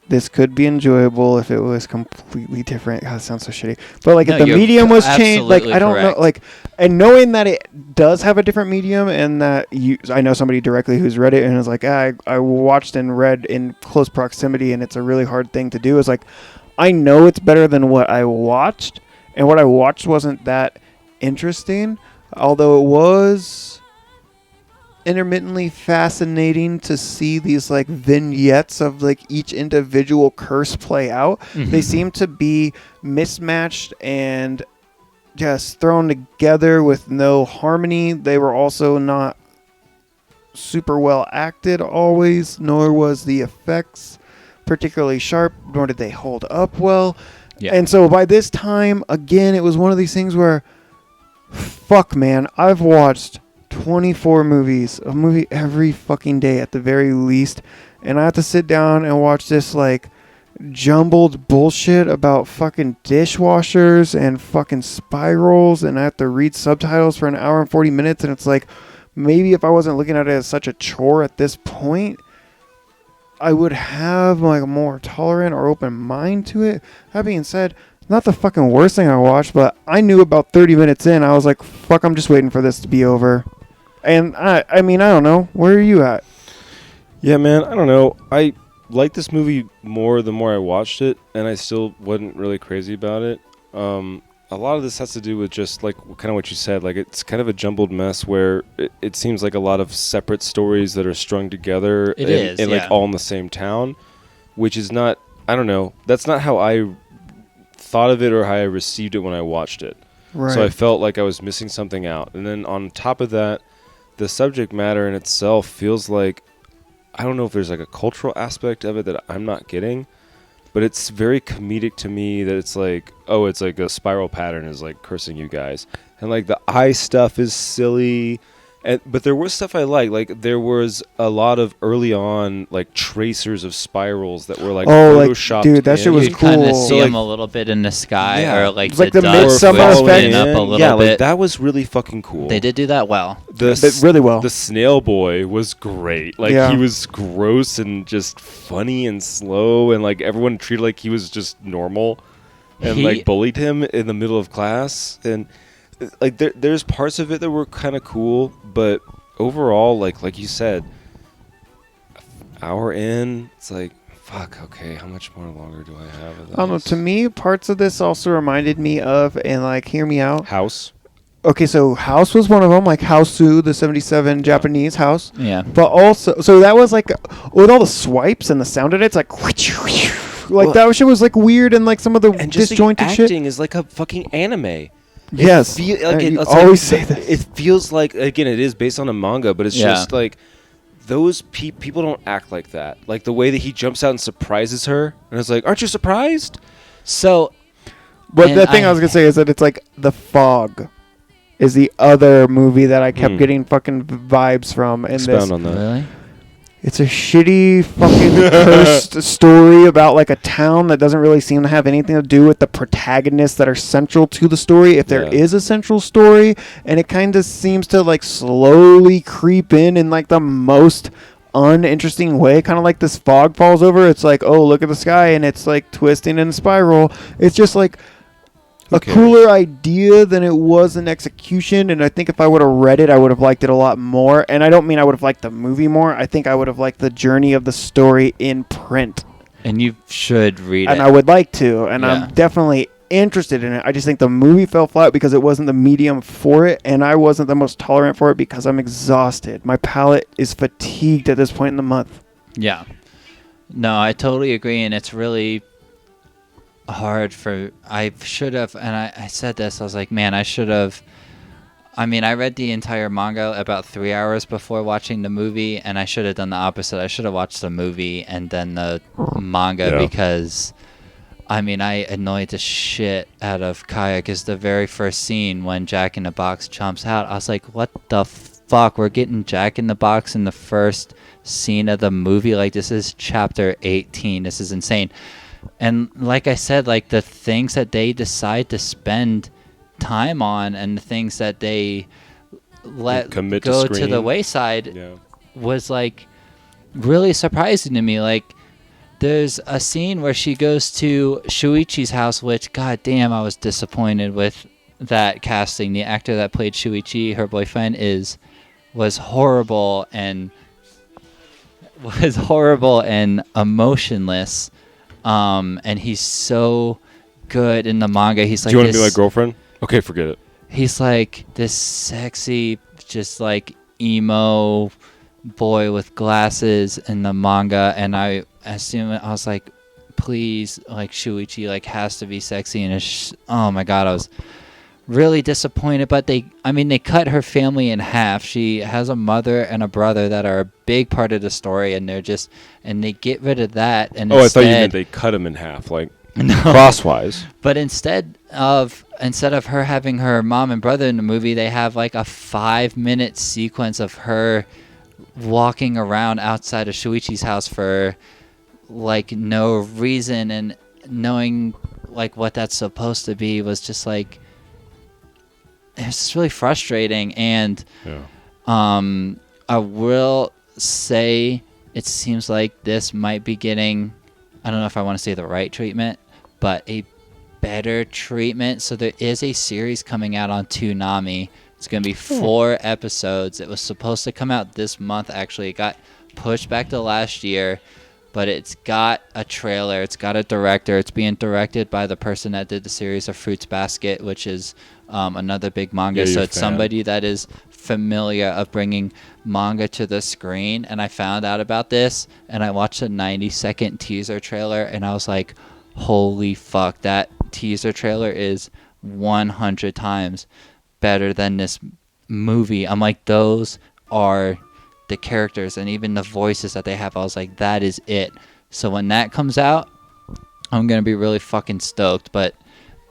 Speaker 2: this could be enjoyable if it was completely different. God, it sounds so shitty. But like if the medium was changed, like I don't know, like, and knowing that it does have a different medium, and that I know somebody directly who's read it and is like, I watched and read in close proximity, and it's a really hard thing to do. Is like, I know it's better than what I watched, and what I watched wasn't that interesting, although it was intermittently fascinating to see these like vignettes of like each individual curse play out. Mm-hmm. They seem to be mismatched and just thrown together with no harmony. They were also not super well acted always, nor was the effects particularly sharp, nor did they hold up well. Yeah. And so by this time, again, it was one of these things where, fuck man, I've watched 24 movies, a movie every fucking day at the very least, and I have to sit down and watch this like jumbled bullshit about fucking dishwashers and fucking spirals, and I have to read subtitles for an hour and 40 minutes, and it's like, maybe if I wasn't looking at it as such a chore at this point, I would have like a more tolerant or open mind to it. That being said, not the fucking worst thing I watched, but I knew about 30 minutes in, I was like, fuck, I'm just waiting for this to be over. And I mean, I don't know. Where are you at?
Speaker 4: Yeah, man, I don't know. I liked this movie more the more I watched it, and I still wasn't really crazy about it. A lot of this has to do with just like kind of what you said. Like, it's kind of a jumbled mess where it seems like a lot of separate stories that are strung together and like all in the same town, which is not, I don't know. That's not how I thought of it or how I received it when I watched it. Right. So I felt like I was missing something out. And then on top of that, the subject matter in itself feels like, I don't know if there's like a cultural aspect of it that I'm not getting, but it's very comedic to me that it's like, oh, it's like a spiral pattern is like cursing you guys. And like the eye stuff is silly. But there was stuff I liked. Like there was a lot of early on like tracers of spirals that were like photoshopped.
Speaker 2: Like, dude, that shit was cool.
Speaker 3: You kind of see them a little bit in the sky, or like
Speaker 2: the midsummer effect
Speaker 3: up a little
Speaker 4: bit.
Speaker 3: Like,
Speaker 4: that was really fucking cool.
Speaker 3: They did do that well.
Speaker 2: Really well.
Speaker 4: The snail boy was great. Like he was gross and just funny and slow, and like everyone treated like he was just normal, and like bullied him in the middle of class. And like there's parts of it that were kind of cool, but overall, like you said, hour in, it's like, fuck, okay, how much more longer do I have of this?
Speaker 2: I don't know, to me, parts of this also reminded me of, and like, hear me out.
Speaker 4: House.
Speaker 2: Okay, so House was one of them, like Houseu, the 77 Japanese house.
Speaker 3: Yeah.
Speaker 2: But also, so that was like, with all the swipes and the sound in it, it's like, that shit was like weird, and like some of the disjointed shit.
Speaker 4: Acting is like a fucking anime.
Speaker 2: Yes,
Speaker 4: you
Speaker 2: always say that.
Speaker 4: It feels like, again, it is based on a manga, but it's just like those people don't act like that. Like the way that he jumps out and surprises her, and it's like, aren't you surprised?
Speaker 3: So,
Speaker 2: but the thing I was gonna say is that it's like The Fog is the other movie that I kept getting fucking vibes from.
Speaker 4: Expound on that.
Speaker 3: Really?
Speaker 2: It's a shitty fucking cursed story about like a town that doesn't really seem to have anything to do with the protagonists that are central to the story, if there is a central story, and it kind of seems to like slowly creep in like the most uninteresting way, kind of like this fog falls over. It's like, oh, look at the sky, and it's like twisting in a spiral. It's just like a cooler idea than it was in execution, and I think if I would have read it, I would have liked it a lot more. And I don't mean I would have liked the movie more. I think I would have liked the journey of the story in print.
Speaker 3: And you should read it.
Speaker 2: And I would like to, and I'm definitely interested in it. I just think the movie fell flat because it wasn't the medium for it, and I wasn't the most tolerant for it because I'm exhausted. My palate is fatigued at this point in the month.
Speaker 3: Yeah. No, I totally agree, and it's really hard for, I should have, and I said this, I was like, man, I should have, I mean, I read the entire manga about 3 hours before watching the movie, and I should have done the opposite. I should have watched the movie and then the manga because, I mean, I annoyed the shit out of Kaya because the very first scene when Jack in the Box jumps out, I was like, what the fuck? We're getting Jack in the Box in the first scene of the movie? Like, this is chapter 18. This is insane. And like I said, like the things that they decide to spend time on and the things that they let go to the wayside was like really surprising to me. Like There's a scene where she goes to Shuichi's house, which, goddamn, I was disappointed with that casting. The actor that played Shuichi, her boyfriend, was horrible and emotionless. And he's so good in the manga. He's like,
Speaker 4: do you want to be my girlfriend? Okay, forget it.
Speaker 3: He's like this sexy, just like emo boy with glasses in the manga, and I was like, please, like Shuichi like has to be sexy, and oh my god, I was really disappointed. But they cut her family in half. She has a mother and a brother that are a big part of the story, and they get rid of that. And
Speaker 4: I thought you meant they cut him in half, like no. Crosswise.
Speaker 3: But instead of her having her mom and brother in the movie, they have like a 5-minute sequence of her walking around outside of Shuichi's house for like no reason, and knowing like what that's supposed to be was just like, it's just really frustrating. And I will say it seems like this might be getting, I don't know if I want to say the right treatment, but a better treatment. So there is a series coming out on Toonami. It's going to be 4 episodes. It was supposed to come out this month, actually. It got pushed back to last year, but it's got a trailer. It's got a director. It's being directed by the person that did the series of Fruits Basket, which is another big manga. Yeah, so it's somebody that is familiar of bringing manga to the screen. And I found out about this, and I watched a 90-second teaser trailer, and I was like, holy fuck, that teaser trailer is 100 times better than this movie. I'm like, those are the characters and even the voices that they have. I was like, that is it. So when that comes out, I'm gonna be really fucking stoked. But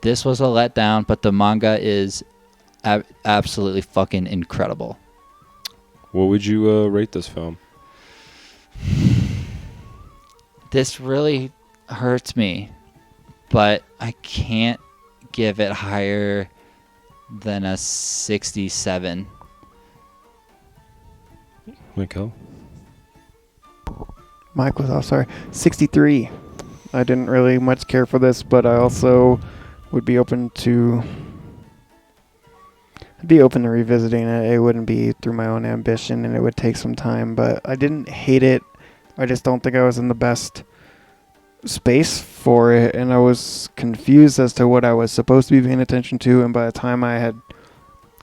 Speaker 3: this was a letdown, but the manga is absolutely fucking incredible.
Speaker 4: What would you rate this film?
Speaker 3: This really hurts me, but I can't give it higher than a 67.
Speaker 4: Michael?
Speaker 2: Mike was off, sorry. 63. I didn't really much care for this, but I also would be open to... I'd be open to revisiting it. It wouldn't be through my own ambition, and it would take some time, but I didn't hate it. I just don't think I was in the best space for it, and I was confused as to what I was supposed to be paying attention to, and by the time I had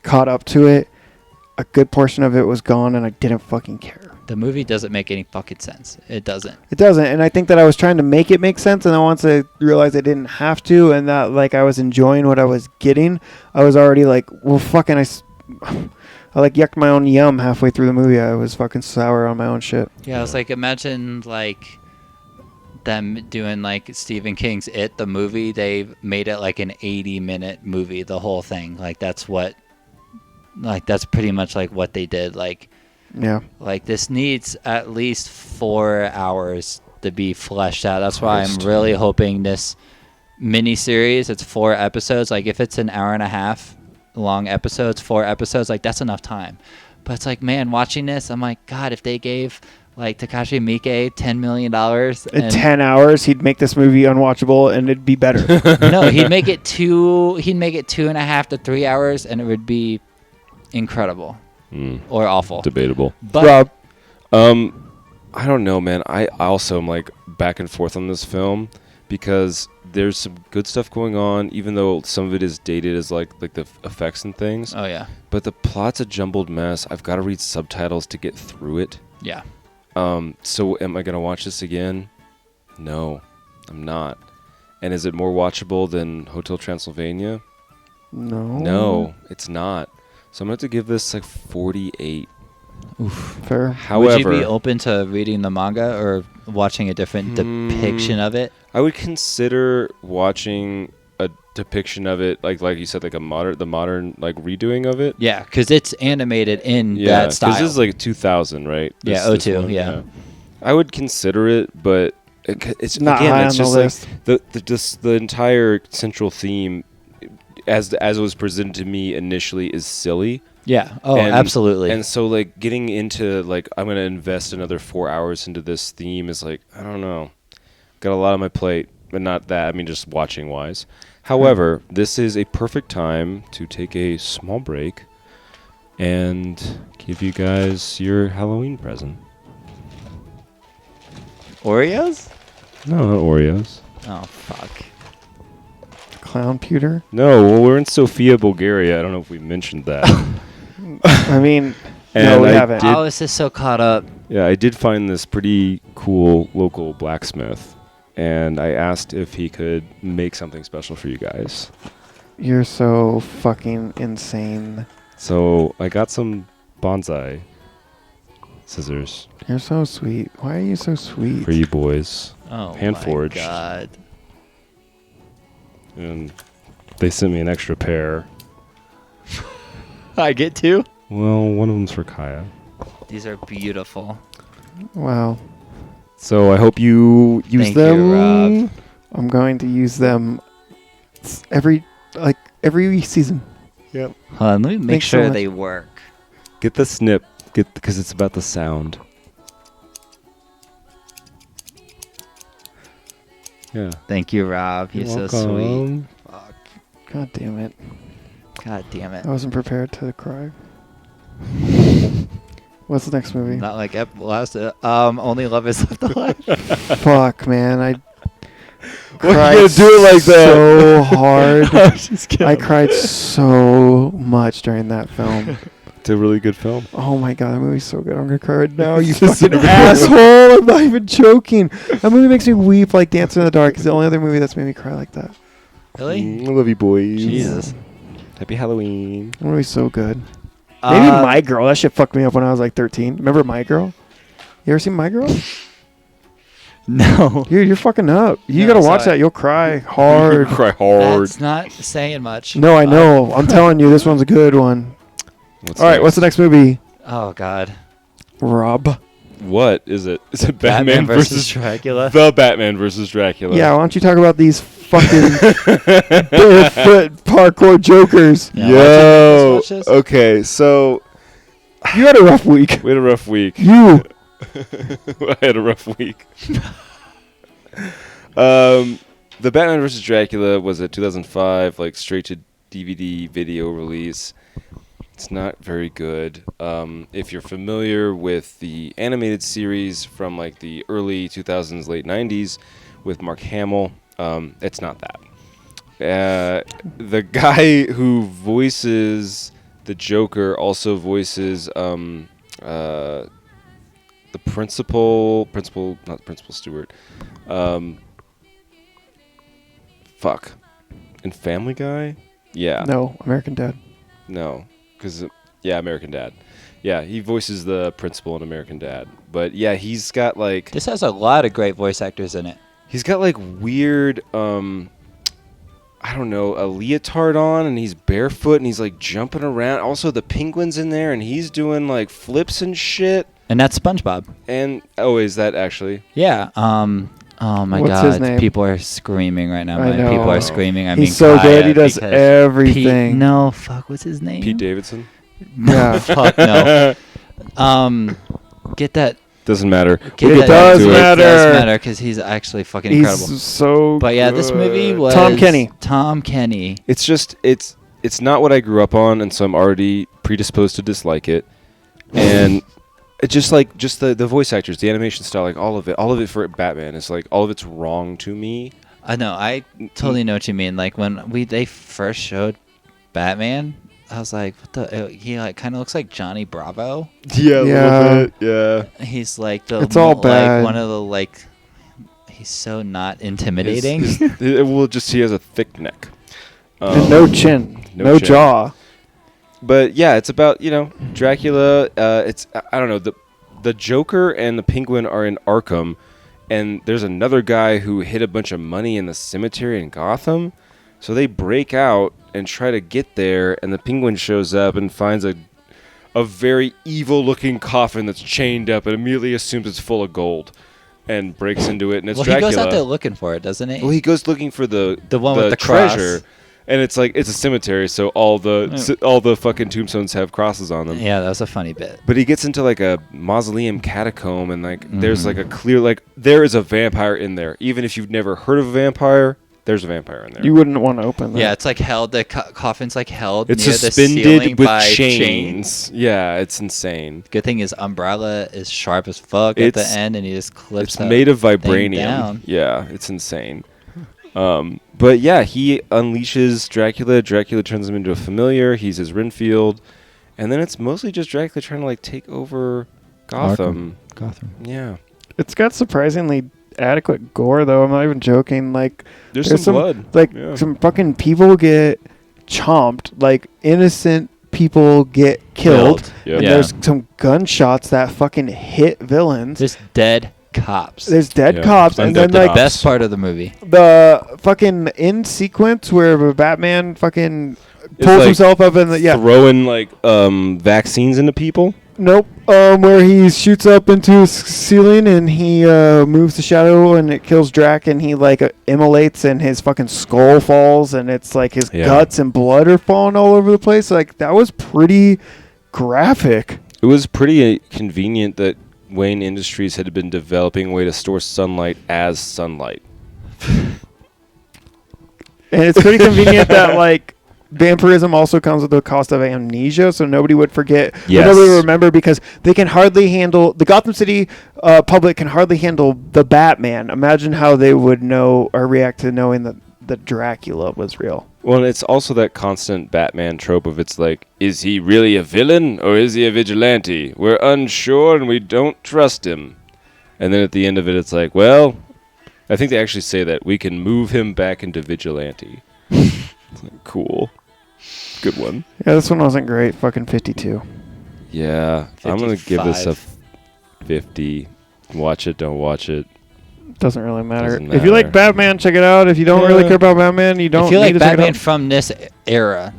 Speaker 2: caught up to it, a good portion of it was gone, and I didn't fucking care.
Speaker 3: The movie doesn't make any fucking sense. It doesn't,
Speaker 2: and I think that I was trying to make it make sense, and I once I realized I didn't have to, and that like I was enjoying what I was getting, I was already like, well, fucking I like yucked my own yum halfway through the movie. I was fucking sour on my own shit.
Speaker 3: Yeah, I was like, imagine like them doing like Stephen King's It, the movie. They made it like an 80-minute movie, the whole thing. Like that's pretty much like what they did. Like,
Speaker 2: yeah,
Speaker 3: like this needs at least 4 hours to be fleshed out. That's why I'm really hoping this mini-series, it's 4 episodes. Like if it's an hour and a half long episodes, 4 episodes, like that's enough time. But it's like, man, watching this, I'm like, God, if they gave like Takashi Miike $10 million
Speaker 2: in 10 hours, he'd make this movie unwatchable and it'd be better.
Speaker 3: No, he'd make it 2.5 to 3 hours, and it would be incredible or awful.
Speaker 4: Debatable.
Speaker 3: But
Speaker 2: Rob,
Speaker 4: I don't know, man. I also am like back and forth on this film because there's some good stuff going on, even though some of it is dated as like the effects and things.
Speaker 3: Oh yeah.
Speaker 4: But the plot's a jumbled mess. I've got to read subtitles to get through it.
Speaker 3: Yeah.
Speaker 4: So am I gonna watch this again? No, I'm not. And is it more watchable than Hotel Transylvania? No, it's not. So I'm gonna have to give this like 48.
Speaker 2: Oof, fair.
Speaker 4: However,
Speaker 3: would you be open to reading the manga or watching a different depiction of it?
Speaker 4: I would consider watching a depiction of it, like you said, like the modern like redoing of it.
Speaker 3: Yeah, because it's animated in that style.
Speaker 4: Because this is like 2000, right?
Speaker 3: Yeah, 02. Yeah.
Speaker 4: I would consider it, but it's
Speaker 2: not
Speaker 4: again,
Speaker 2: high
Speaker 4: it's
Speaker 2: on
Speaker 4: just
Speaker 2: the
Speaker 4: like
Speaker 2: list.
Speaker 4: the entire central theme, as it was presented to me initially, is silly.
Speaker 3: Yeah. Oh, absolutely.
Speaker 4: And so like getting into like I'm gonna invest another 4 hours into this theme is like, I don't know. Got a lot on my plate, but not that. I mean, just watching wise. However, this is a perfect time to take a small break and give you guys your Halloween present.
Speaker 3: Oreos?
Speaker 4: No, not Oreos.
Speaker 3: Oh, fuck.
Speaker 2: Clown pewter?
Speaker 4: No, well, we're in Sofia, Bulgaria. I don't know if we mentioned that.
Speaker 2: I mean,
Speaker 4: and
Speaker 2: no, we haven't.
Speaker 3: I was just so caught up.
Speaker 4: Yeah, I did find this pretty cool local blacksmith, and I asked if he could make something special for you guys.
Speaker 2: You're so fucking insane.
Speaker 4: So I got some bonsai scissors.
Speaker 2: You're so sweet. Why are you so sweet?
Speaker 4: For you boys.
Speaker 3: Oh,
Speaker 4: hand
Speaker 3: my
Speaker 4: forged.
Speaker 3: God.
Speaker 4: And they sent me an extra pair.
Speaker 3: I get two?
Speaker 4: Well, one of them's for Kaya.
Speaker 3: These are beautiful.
Speaker 2: Wow.
Speaker 4: So I hope you use
Speaker 3: Thank
Speaker 4: them.
Speaker 3: you, Rob.
Speaker 2: I'm going to use them every season.
Speaker 4: Yep.
Speaker 3: Hold on, let me make
Speaker 2: Thanks so
Speaker 3: sure
Speaker 2: much.
Speaker 3: they work.
Speaker 4: Get the snip, because it's about the sound. Yeah.
Speaker 3: Thank you, Rob. You're so sweet. Fuck.
Speaker 2: God damn it.
Speaker 3: God damn it.
Speaker 2: I wasn't prepared to cry. What's the next movie?
Speaker 3: Not like last. Only Love Is Left Alive.
Speaker 2: Fuck, man. I
Speaker 4: Why
Speaker 2: cried
Speaker 4: you do it like that?
Speaker 2: so hard.
Speaker 3: Just kidding.
Speaker 2: I cried so much during that film.
Speaker 4: It's a really good film.
Speaker 2: Oh my god, that movie's so good. I'm gonna cry right now. You fucking asshole! I'm not even joking. That movie makes me weep like Dancing in the Dark. It's the only other movie that's made me cry like that.
Speaker 3: Really?
Speaker 4: I love you, boys.
Speaker 3: Jesus.
Speaker 4: Happy Halloween.
Speaker 2: That movie's so good. Maybe My Girl. That shit fucked me up when I was like 13. Remember My Girl? You ever seen My Girl?
Speaker 3: No.
Speaker 2: Dude, you're fucking up. You
Speaker 3: No,
Speaker 2: gotta watch
Speaker 3: sorry.
Speaker 2: that. You'll cry hard.
Speaker 4: Cry hard.
Speaker 3: That's not saying much.
Speaker 2: No, I know. I'm telling you, this one's a good one. All right, what's the next movie?
Speaker 3: Oh, God.
Speaker 2: Rob.
Speaker 4: What is it? Is it Batman
Speaker 3: versus Dracula?
Speaker 4: The Batman versus Dracula.
Speaker 2: Yeah, why don't you talk about these fucking barefoot parkour jokers?
Speaker 3: Yeah,
Speaker 4: Yo.
Speaker 3: watch this.
Speaker 4: Okay, so
Speaker 2: You had a rough week.
Speaker 4: we had a rough week.
Speaker 2: You.
Speaker 4: I had a rough week. The Batman vs. Dracula was a 2005, like straight to DVD video release. It's not very good. If you're familiar with the animated series from like the early 2000s, late 90s with Mark Hamill, it's not that. The guy who voices the Joker also voices the principal, not Principal Stewart. Fuck. In Family Guy? Yeah.
Speaker 2: No, American Dad.
Speaker 4: No. Because, yeah, American Dad. Yeah, he voices the principal in American Dad. But, yeah, he's got, like...
Speaker 3: This has a lot of great voice actors in it.
Speaker 4: He's got, like, weird, I don't know, a leotard on, and he's barefoot, and he's, like, jumping around. Also, the penguin's in there, and he's doing, like, flips and shit.
Speaker 3: And that's SpongeBob.
Speaker 4: And, oh, is that actually?
Speaker 3: Yeah. Oh, my
Speaker 2: What's
Speaker 3: God.
Speaker 2: his name?
Speaker 3: People are screaming right now.
Speaker 2: I know.
Speaker 3: People are screaming. I
Speaker 2: He's
Speaker 3: mean,
Speaker 2: so good. He
Speaker 3: quiet
Speaker 2: does
Speaker 3: because
Speaker 2: everything.
Speaker 3: No, fuck. What's his name?
Speaker 4: Pete Davidson?
Speaker 2: Yeah.
Speaker 3: Fuck no. Get that.
Speaker 4: Doesn't matter.
Speaker 3: Get
Speaker 2: It
Speaker 3: that-
Speaker 2: does
Speaker 3: It
Speaker 2: matter.
Speaker 3: does matter because he's actually fucking incredible.
Speaker 2: He's so
Speaker 3: But yeah, this movie
Speaker 2: good.
Speaker 3: was
Speaker 2: Tom Kenny.
Speaker 3: Tom Kenny.
Speaker 4: It's just, it's not what I grew up on, and so I'm already predisposed to dislike it. And it's just like, the voice actors, the animation style, like all of it for Batman is like, all of it's wrong to me.
Speaker 3: I know. I totally know what you mean. Like when they first showed Batman, I was like, "What the?" He like kind of looks like Johnny Bravo.
Speaker 4: Yeah,
Speaker 2: Yeah.
Speaker 4: a little bit, yeah.
Speaker 3: He's like the
Speaker 2: It's all bad.
Speaker 3: like one of the like. He's so not intimidating.
Speaker 4: He has a thick neck.
Speaker 2: And no chin. No
Speaker 4: chin.
Speaker 2: jaw.
Speaker 4: But yeah, it's about, Dracula. It's, I don't know, the Joker and the Penguin are in Arkham, and there's another guy who hid a bunch of money in the cemetery in Gotham. So they break out and try to get there, and the Penguin shows up and finds a very evil-looking coffin that's chained up and immediately assumes it's full of gold and breaks into it, and it's
Speaker 3: well,
Speaker 4: Dracula.
Speaker 3: he goes out there looking for it, doesn't he?
Speaker 4: Well, he goes looking for the
Speaker 3: one with the
Speaker 4: treasure.
Speaker 3: cross.
Speaker 4: And it's like it's a cemetery, so all the fucking tombstones have crosses on them.
Speaker 3: Yeah, that was a funny bit.
Speaker 4: But he gets into like a mausoleum catacomb, and like there's like a clear like there is a vampire in there. Even if you've never heard of a vampire, there's a vampire in there.
Speaker 2: You wouldn't want to open that.
Speaker 3: Yeah, it's like held. The coffin's like held.
Speaker 4: It's
Speaker 3: near
Speaker 4: suspended
Speaker 3: the ceiling
Speaker 4: with
Speaker 3: by
Speaker 4: chains. Yeah, it's insane.
Speaker 3: Good thing his umbrella is sharp as fuck at the end, and he just clips.
Speaker 4: It's made of vibranium.
Speaker 3: Down.
Speaker 4: Yeah, it's insane. But yeah, he unleashes Dracula. Dracula turns him into a familiar. He's his Renfield, and then it's mostly just Dracula trying to like take over Gotham. Yeah,
Speaker 2: it's got surprisingly adequate gore, though. I'm not even joking. Like,
Speaker 4: there's some blood.
Speaker 2: Like some fucking people get chomped. Like innocent people get killed.
Speaker 4: Yep.
Speaker 2: And there's some gunshots that fucking hit villains.
Speaker 3: There's dead cops.
Speaker 2: There's dead cops, and then like
Speaker 3: best part of the movie,
Speaker 2: the fucking end sequence where Batman fucking pulls
Speaker 4: like
Speaker 2: himself up in the
Speaker 4: throwing like vaccines into people.
Speaker 2: Nope. Where he shoots up into his ceiling and he moves the shadow and it kills Drac and he like immolates and his fucking skull falls and it's like his guts and blood are falling all over the place. Like that was pretty graphic.
Speaker 4: It was pretty convenient that Wayne Industries had been developing a way to store sunlight as sunlight.
Speaker 2: And it's pretty convenient that like vampirism also comes with the cost of amnesia, so nobody would forget.
Speaker 4: Yes.
Speaker 2: Nobody would remember because they can hardly handle the Gotham City public can hardly handle the Batman. Imagine how they would know or react to knowing that Dracula was real.
Speaker 4: Well, and it's also that constant Batman trope of it's like, is he really a villain or is he a vigilante? We're unsure and we don't trust him. And then at the end of it, it's like, well, I think they actually say that we can move him back into vigilante. It's like, cool. Good one.
Speaker 2: Yeah, this one wasn't great. Fucking 52.
Speaker 4: Yeah, 55. I'm going to give this a 50. Watch it, don't watch it.
Speaker 2: Doesn't really matter. If you like Batman, check it out. If you don't really care about Batman, you don't.
Speaker 3: If you like Batman from this era,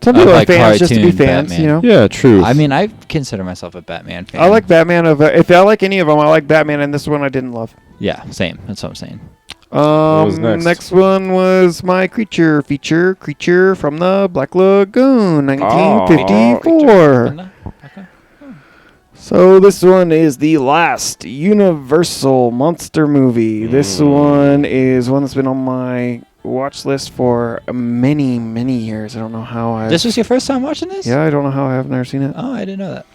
Speaker 2: some people are fans just to be fans,
Speaker 3: Batman.
Speaker 2: You know.
Speaker 4: Yeah, true.
Speaker 3: I mean, I consider myself a Batman fan.
Speaker 2: I like Batman. If I like any of them, I like Batman, and this one I didn't love.
Speaker 3: Yeah, same. That's what I'm saying.
Speaker 4: What was
Speaker 2: next one was my creature from the Black Lagoon, 1954. So this one is the last Universal monster movie. This one is one that's been on my watch list for many, many years. I don't know how
Speaker 3: This was your first time watching this?
Speaker 2: Yeah, I don't know how I've never seen it.
Speaker 3: Oh, I didn't know that.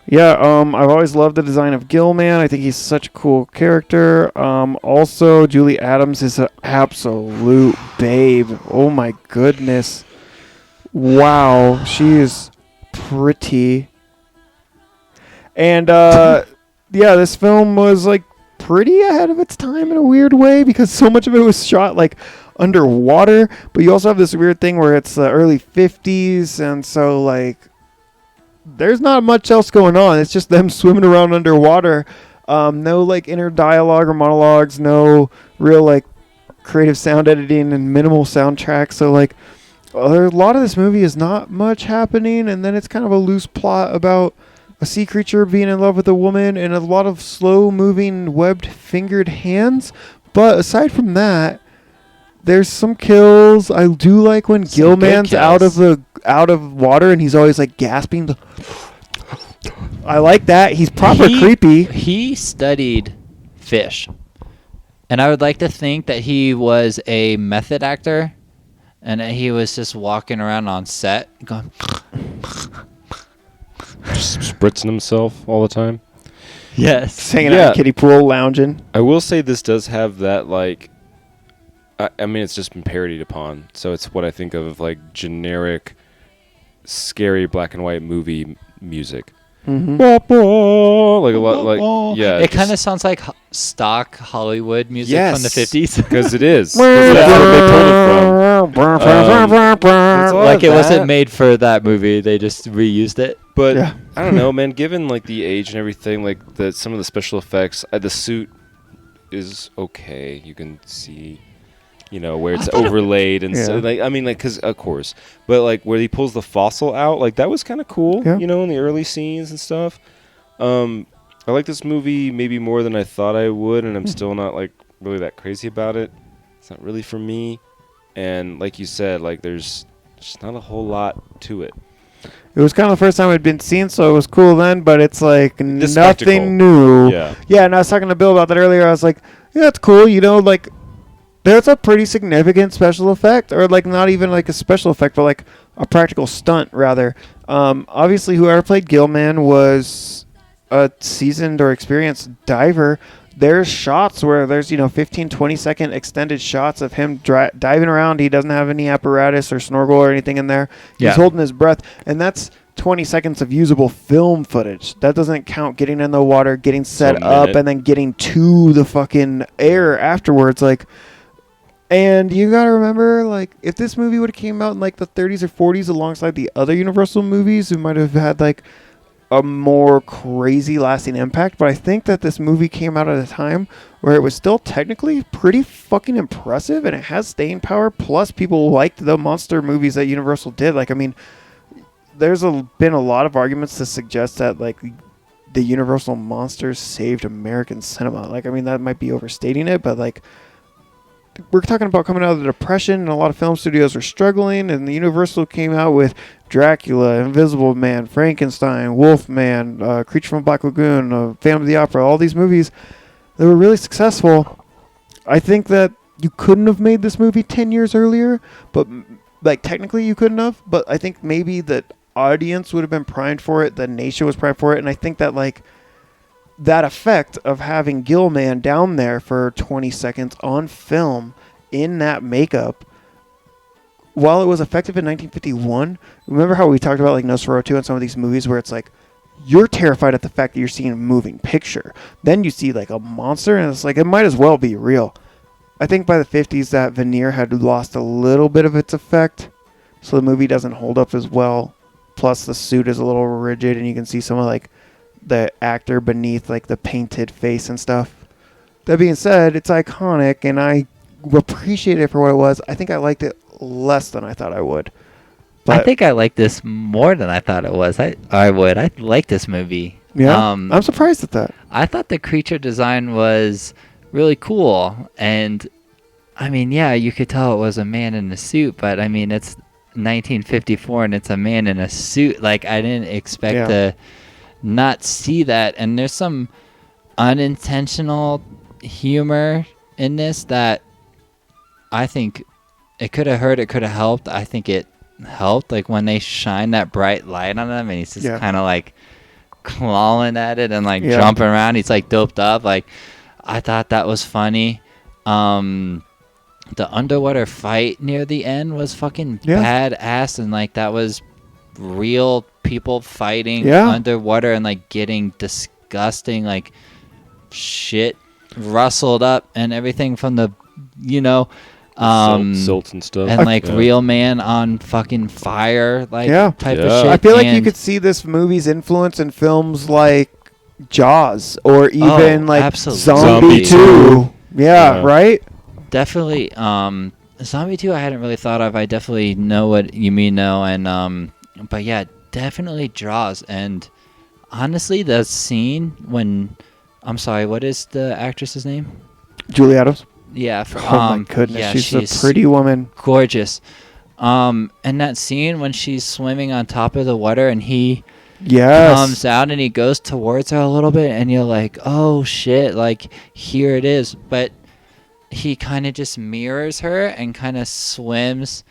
Speaker 2: Yeah, I've always loved the design of Gilman. I think he's such a cool character. Also, Julie Adams is an absolute babe. Oh my goodness. Wow, she is pretty. And, yeah, this film was, like, pretty ahead of its time in a weird way because so much of it was shot, like, underwater. But you also have this weird thing where it's the early 50s, and so, like, there's not much else going on. It's just them swimming around underwater. No, like, inner dialogue or monologues. No real, like, creative sound editing and minimal soundtrack. So, like, a lot of this movie is not much happening, and then it's kind of a loose plot about a sea creature being in love with a woman and a lot of slow-moving, webbed-fingered hands. But aside from that, there's some kills. I do like when Gilman's out of water and he's always like gasping. I like that. He's proper creepy.
Speaker 3: He studied fish, and I would like to think that he was a method actor, and that he was just walking around on set going.
Speaker 4: Just spritzing himself all the time.
Speaker 3: Yes.
Speaker 2: Hanging out in a kiddie pool, lounging.
Speaker 4: I will say this does have that, like, I mean, it's just been parodied upon. So it's what I think of like generic, scary black and white movie music.
Speaker 2: Mm-hmm.
Speaker 4: Like a lot, like, yeah.
Speaker 3: It kind of sounds like stock Hollywood music from the 50s.
Speaker 4: Because it is. That's where they pulled it from.
Speaker 3: Like it wasn't made for that movie. They just reused it.
Speaker 4: But I don't know, man. Given like the age and everything, like some of the special effects, the suit is okay. You can see, you know, where it's overlaid and so. Like, I mean, like, because of course, but like where he pulls the fossil out, like that was kind of cool. You know, in the early scenes and stuff. I like this movie maybe more than I thought I would, and I'm still not like really that crazy about it. It's not really for me. and like you said, like there's just not a whole lot to it.
Speaker 2: It was kind of the first time it'd been seen, so it was cool then, but it's like nothing
Speaker 4: spectacle.
Speaker 2: New.
Speaker 4: Yeah.
Speaker 2: Yeah, and I was talking to Bill about that earlier. I was like, yeah, it's cool, like there's a pretty significant special effect, or like not even like a special effect, but like a practical stunt rather. Obviously whoever played Gilman was a seasoned or experienced diver. There's shots where there's 15, 20-second extended shots of him diving around. He doesn't have any apparatus or snorkel or anything in there. He's holding his breath, and that's 20 seconds of usable film footage. That doesn't count getting in the water, getting set up, and then getting to the fucking air afterwards. Like, and you gotta remember, like, if this movie would have came out in like the 30s or 40s alongside the other Universal movies, it might have had like a more crazy lasting impact. But I think that this movie came out at a time where it was still technically pretty fucking impressive, and it has staying power. Plus, people liked the monster movies that Universal did. Like, I mean, there's been a lot of arguments to suggest that like the Universal monsters saved American cinema. Like, I mean, that might be overstating it, but like, we're talking about coming out of the Depression, and a lot of film studios were struggling, and the Universal came out with Dracula, Invisible Man, Frankenstein, Wolfman, Creature from Black Lagoon, Phantom of the Opera, all these movies that were really successful. I think that you couldn't have made this movie 10 years earlier, but like technically you couldn't have, but I think maybe the audience would have been primed for it, the nation was primed for it, and I think that like that effect of having Gilman down there for 20 seconds on film in that makeup, while it was effective in 1951, remember how we talked about like Nosferatu and some of these movies where it's like you're terrified at the fact that you're seeing a moving picture. Then you see like a monster and it's like it might as well be real. I think by the 50s that veneer had lost a little bit of its effect, so the movie doesn't hold up as well. Plus the suit is a little rigid and you can see some of like the actor beneath like the painted face and stuff. That being said, it's iconic and I appreciate it for what it was. I think I liked it less than I thought I would. But
Speaker 3: I think I liked this more than I thought it was. I would. I like this movie.
Speaker 2: Yeah, I'm surprised at that.
Speaker 3: I thought the creature design was really cool. And, I mean, yeah, you could tell it was a man in a suit. But, I mean, it's 1954 and it's a man in a suit. Like, I didn't expect to not see that. And there's some unintentional humor in this that I think it could have hurt, it could have helped. I think it helped, like when they shine that bright light on him and he's just kind of like clawing at it and like jumping around. He's like doped up. Like, I thought that was funny. The underwater fight near the end was fucking badass, and like that was real people fighting underwater and like getting disgusting like shit rustled up and everything from the
Speaker 4: silt and stuff,
Speaker 3: and like real man on fucking fire like type of shit.
Speaker 2: I feel like you could see this movie's influence in films like Jaws or even like Zombie 2. Yeah, right?
Speaker 3: Definitely. Zombie 2 I hadn't really thought of. I definitely know what you mean now. And but yeah, definitely Jaws. And honestly, the scene when what is the actress's name?
Speaker 2: Julie Adams.
Speaker 3: Yeah.
Speaker 2: Oh my goodness, yeah, she's a pretty woman.
Speaker 3: Gorgeous. And that scene when she's swimming on top of the water and he comes out and he goes towards her a little bit and you're like, oh shit, like here it is. But he kind of just mirrors her and kind of swims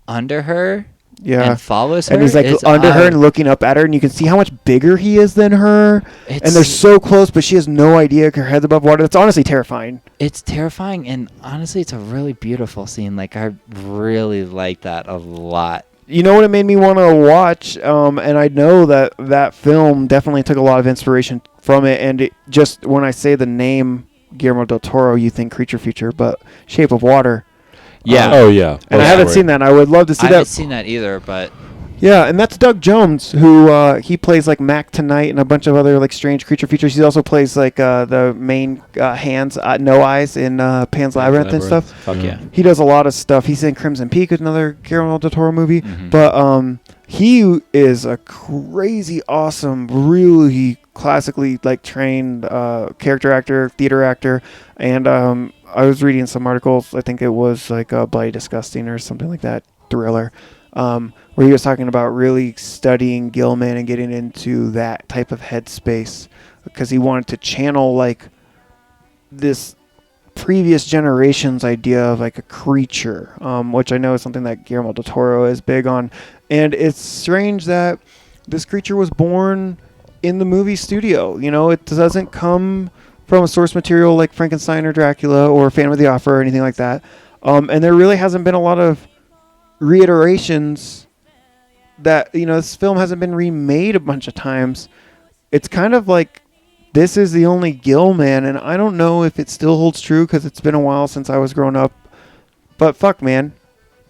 Speaker 3: under her and follows her.
Speaker 2: And he's like under her and looking up at her, and you can see how much bigger he is than her. And they're so close, but she has no idea her head's above water. It's honestly terrifying.
Speaker 3: It's terrifying, and honestly, it's a really beautiful scene. Like, I really like that a lot.
Speaker 2: You know what it made me want to watch? And I know that film definitely took a lot of inspiration from it. And it just when I say the name Guillermo del Toro, you think creature feature, but Shape of Water.
Speaker 3: Yeah.
Speaker 2: And I haven't seen that. And I would love to see that.
Speaker 3: I haven't seen that either, but
Speaker 2: yeah, and that's Doug Jones, who he plays like Mac Tonight and a bunch of other like strange creature features. He also plays like the main Hands, No Eyes in Pan's Labyrinth and stuff.
Speaker 3: Fuck yeah.
Speaker 2: He does a lot of stuff. He's in Crimson Peak, another Guillermo del Toro movie. Mm-hmm. But he is a crazy, awesome, really classically like trained character actor, theater actor, and I was reading some articles. I think it was like Bloody Disgusting or something like that, thriller, where he was talking about really studying Gilman and getting into that type of headspace because he wanted to channel like this previous generation's idea of like a creature, which I know is something that Guillermo del Toro is big on. And it's strange that this creature was born in the movie studio. You know, it doesn't come from a source material like Frankenstein or Dracula or Phantom of the Opera or anything like that. And there really hasn't been a lot of reiterations that, you know, this film hasn't been remade a bunch of times. It's kind of like this is the only Gilman, and I don't know if it still holds true because it's been a while since I was growing up. But fuck, man.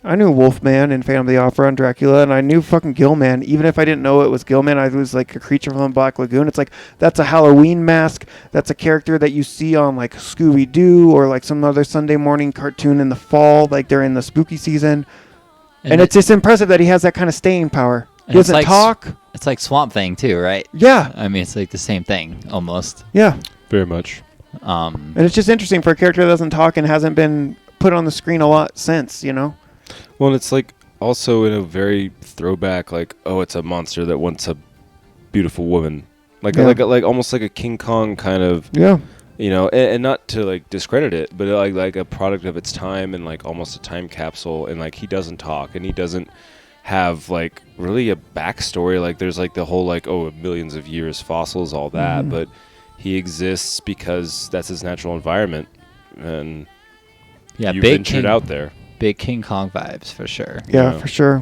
Speaker 2: I knew Wolfman and Phantom of the Opera and Dracula, and I knew fucking Gilman. Even if I didn't know it was Gilman, I was like a creature from the Black Lagoon. It's like, that's a Halloween mask. That's a character that you see on like Scooby-Doo or like some other Sunday morning cartoon in the fall, like during the spooky season. And it's just impressive that he has that kind of staying power. He doesn't like talk.
Speaker 3: It's like Swamp Thing too, right?
Speaker 2: Yeah.
Speaker 3: I mean, it's like the same thing almost.
Speaker 2: Yeah.
Speaker 4: Very much.
Speaker 2: And it's just interesting for a character that doesn't talk and hasn't been put on the screen a lot since, you know?
Speaker 4: Well, and it's like also in a very throwback, like, oh, it's a monster that wants a beautiful woman, like almost like a King Kong kind of, you know, and not to like discredit it, but like a product of its time and like almost a time capsule. And like he doesn't talk and he doesn't have like really a backstory. Like there's like the whole like, oh, millions of years, fossils, all that, but he exists because that's his natural environment, and you ventured out there.
Speaker 3: Big King Kong vibes for sure.
Speaker 2: Yeah, for sure.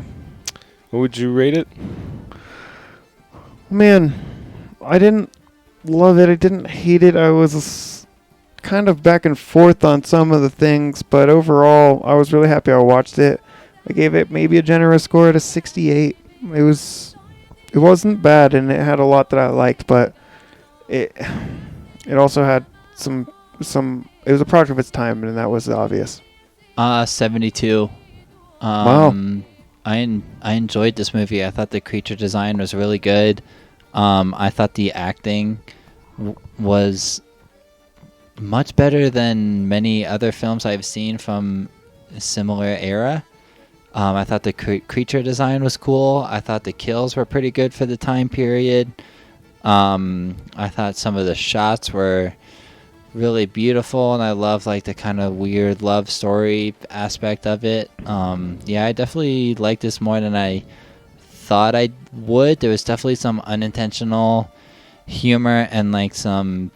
Speaker 4: What would you rate it?
Speaker 2: Man, I didn't love it. I didn't hate it. I was kind of back and forth on some of the things, but overall, I was really happy I watched it. I gave it maybe a generous score at a 68. It wasn't bad, and it had a lot that I liked, but it also had some. It was a product of its time, and that was obvious.
Speaker 3: 72.
Speaker 2: Wow.
Speaker 3: I enjoyed this movie. I thought the creature design was really good. I thought the acting was much better than many other films I've seen from a similar era. I thought the creature design was cool. I thought the kills were pretty good for the time period. I thought some of the shots were really beautiful, and I love like the kind of weird love story aspect of it. I definitely liked this more than I thought I would. There was definitely some unintentional humor and like some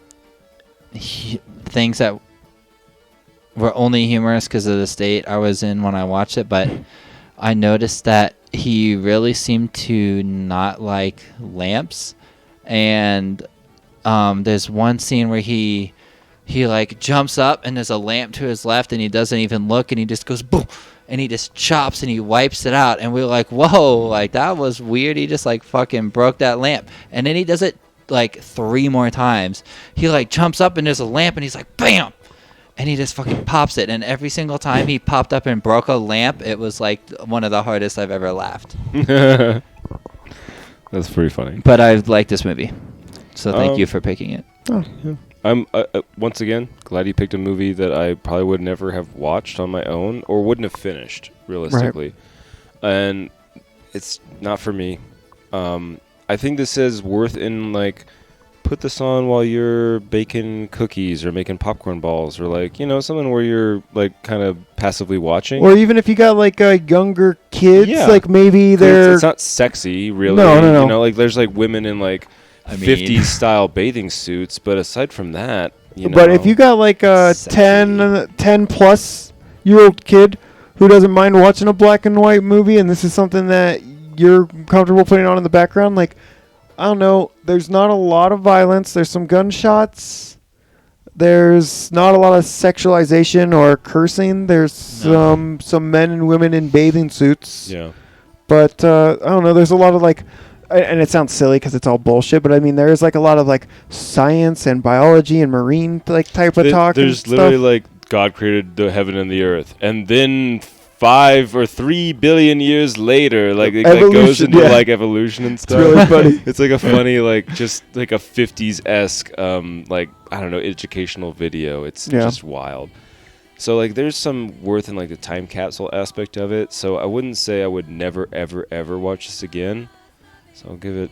Speaker 3: things that were only humorous because of the state I was in when I watched it, but I noticed that he really seemed to not like lamps, and there's one scene where he like jumps up and there's a lamp to his left and he doesn't even look and he just goes boom and he just chops and he wipes it out, and we're like, whoa, like that was weird. He just like fucking broke that lamp. And then he does it like 3 more times. He like jumps up and there's a lamp and he's like bam, and he just fucking pops it. And every single time he popped up and broke a lamp, it was like one of the hardest I've ever laughed.
Speaker 4: That's pretty funny.
Speaker 3: But I like this movie, so thank you for picking it.
Speaker 2: Oh, yeah.
Speaker 4: I'm once again glad you picked a movie that I probably would never have watched on my own or wouldn't have finished realistically. Right. And it's not for me. I think this is worth in like put this on while you're baking cookies or making popcorn balls or like, you know, something where you're like kind of passively watching.
Speaker 2: Or even if you got like younger kids, like maybe they're...
Speaker 4: It's not sexy, really.
Speaker 2: No.
Speaker 4: You know, like there's like women in like 50s style bathing suits, but aside from that, you know.
Speaker 2: But if you got like a 10 plus year old kid who doesn't mind watching a black and white movie, and this is something that you're comfortable putting on in the background, like, I don't know, there's not a lot of violence. There's some gunshots. There's not a lot of sexualization or cursing. There's some men and women in bathing suits.
Speaker 4: Yeah.
Speaker 2: But I don't know, there's a lot of like, and it sounds silly because it's all bullshit, but I mean, there is like a lot of like science and biology and marine like type of talk.
Speaker 4: There's literally like God created the heaven and the earth, and then 5 or 3 billion years later, like it goes into like evolution and stuff.
Speaker 2: It's really funny.
Speaker 4: It's like a funny, like just like a 50s-esque, like I don't know, educational video. It's just wild. So like there's some worth in like the time capsule aspect of it. So I wouldn't say I would never ever ever watch this again. So I'll give it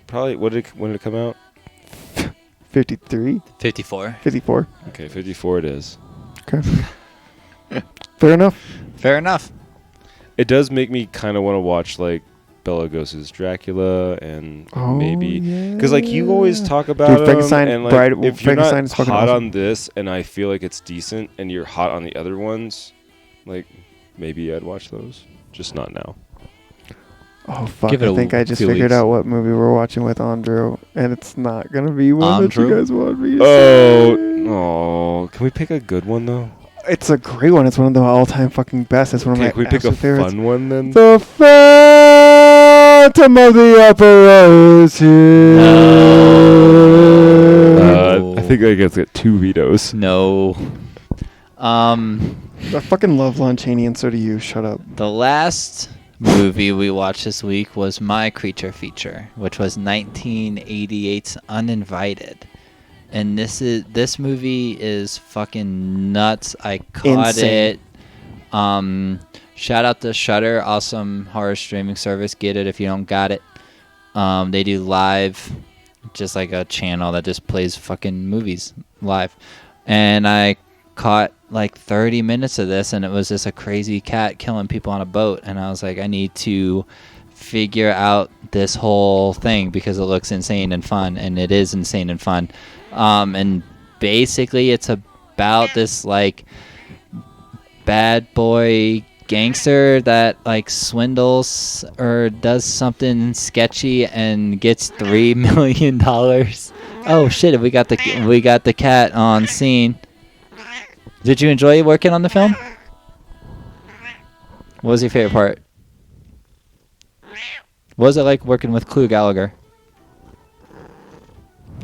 Speaker 4: probably when did it come out?
Speaker 2: 53?
Speaker 3: 54.
Speaker 2: 54.
Speaker 4: Okay, 54 it is.
Speaker 2: Okay. Fair enough.
Speaker 3: Fair enough.
Speaker 4: It does make me kind of want to watch like Bela Lugosi's Dracula and maybe because like you always talk about them and like if you're not hot on this and I feel like it's decent and you're hot on the other ones, like maybe I'd watch those. Just not now.
Speaker 2: Oh fuck! I think I just figured out what movie we're watching with Andrew, and it's not gonna be one that you guys want me to see.
Speaker 4: Oh! Can we pick a good one though?
Speaker 2: It's a great one. It's one of the all-time fucking best. It's one of my
Speaker 4: Can we pick a
Speaker 2: favorites.
Speaker 4: fun one then?
Speaker 2: The Phantom of the Opera.
Speaker 4: I think I guess get 2 vetoes.
Speaker 3: No.
Speaker 2: I fucking love Lon Chaney, and so do you. Shut up.
Speaker 3: The last movie we watched this week was My Creature Feature, which was 1988's Uninvited. And this movie is fucking nuts. I caught it. Shout out to Shudder, awesome horror streaming service. Get it if you don't got it. They do live, just like a channel that just plays fucking movies live. And I caught like 30 minutes of this, and it was just a crazy cat killing people on a boat. And I was like, I need to figure out this whole thing because it looks insane and fun, and it is insane and fun. And basically it's about this like bad boy gangster that like swindles or does something sketchy and gets $3 million. Oh shit, we got the cat on scene. Did you enjoy working on the film? What was your favorite part? What was it like working with Clue Gallagher?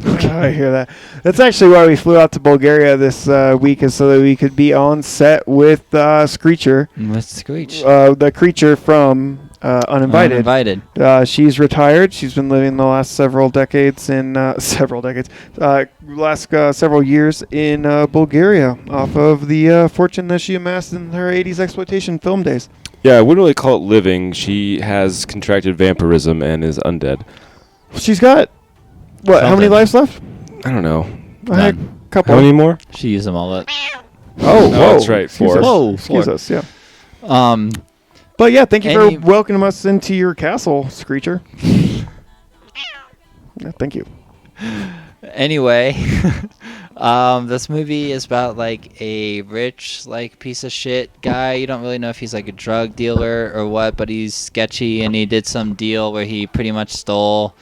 Speaker 2: I hear that. That's actually why we flew out to Bulgaria this week, is so that we could be on set with Screecher.
Speaker 3: What's Screech?
Speaker 2: The creature from Uninvited.
Speaker 3: Uninvited.
Speaker 2: She's retired. She's been living the last several decades several years in Bulgaria off of the fortune that she amassed in her 80s exploitation film days.
Speaker 4: Yeah, I wouldn't really call it living. She has contracted vampirism and is undead.
Speaker 2: She's got... What? How many lives left?
Speaker 4: I don't know.
Speaker 2: A couple.
Speaker 4: How many more?
Speaker 3: She used them all up.
Speaker 2: Oh,
Speaker 4: that's right. 4.
Speaker 3: Whoa,
Speaker 2: excuse us. Yeah. But yeah, thank you for welcoming us into your castle, Screecher. Yeah, thank you.
Speaker 3: Anyway, this movie is about like a rich like piece of shit guy. You don't really know if he's like a drug dealer or what, but he's sketchy, and he did some deal where he pretty much stole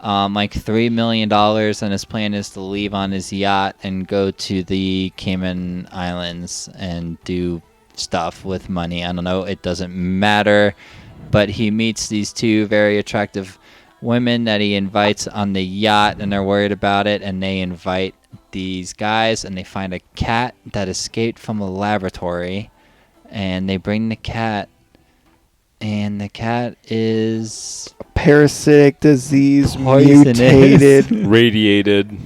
Speaker 3: like $3 million, and his plan is to leave on his yacht and go to the Cayman Islands and do stuff with money. I don't know, it doesn't matter, but he meets these 2 very attractive women that he invites on the yacht, and they're worried about it, and they invite these guys, and they find a cat that escaped from a laboratory, and they bring the cat, and the cat is
Speaker 2: parasitic disease,
Speaker 3: poisonous.
Speaker 2: mutated,
Speaker 4: radiated,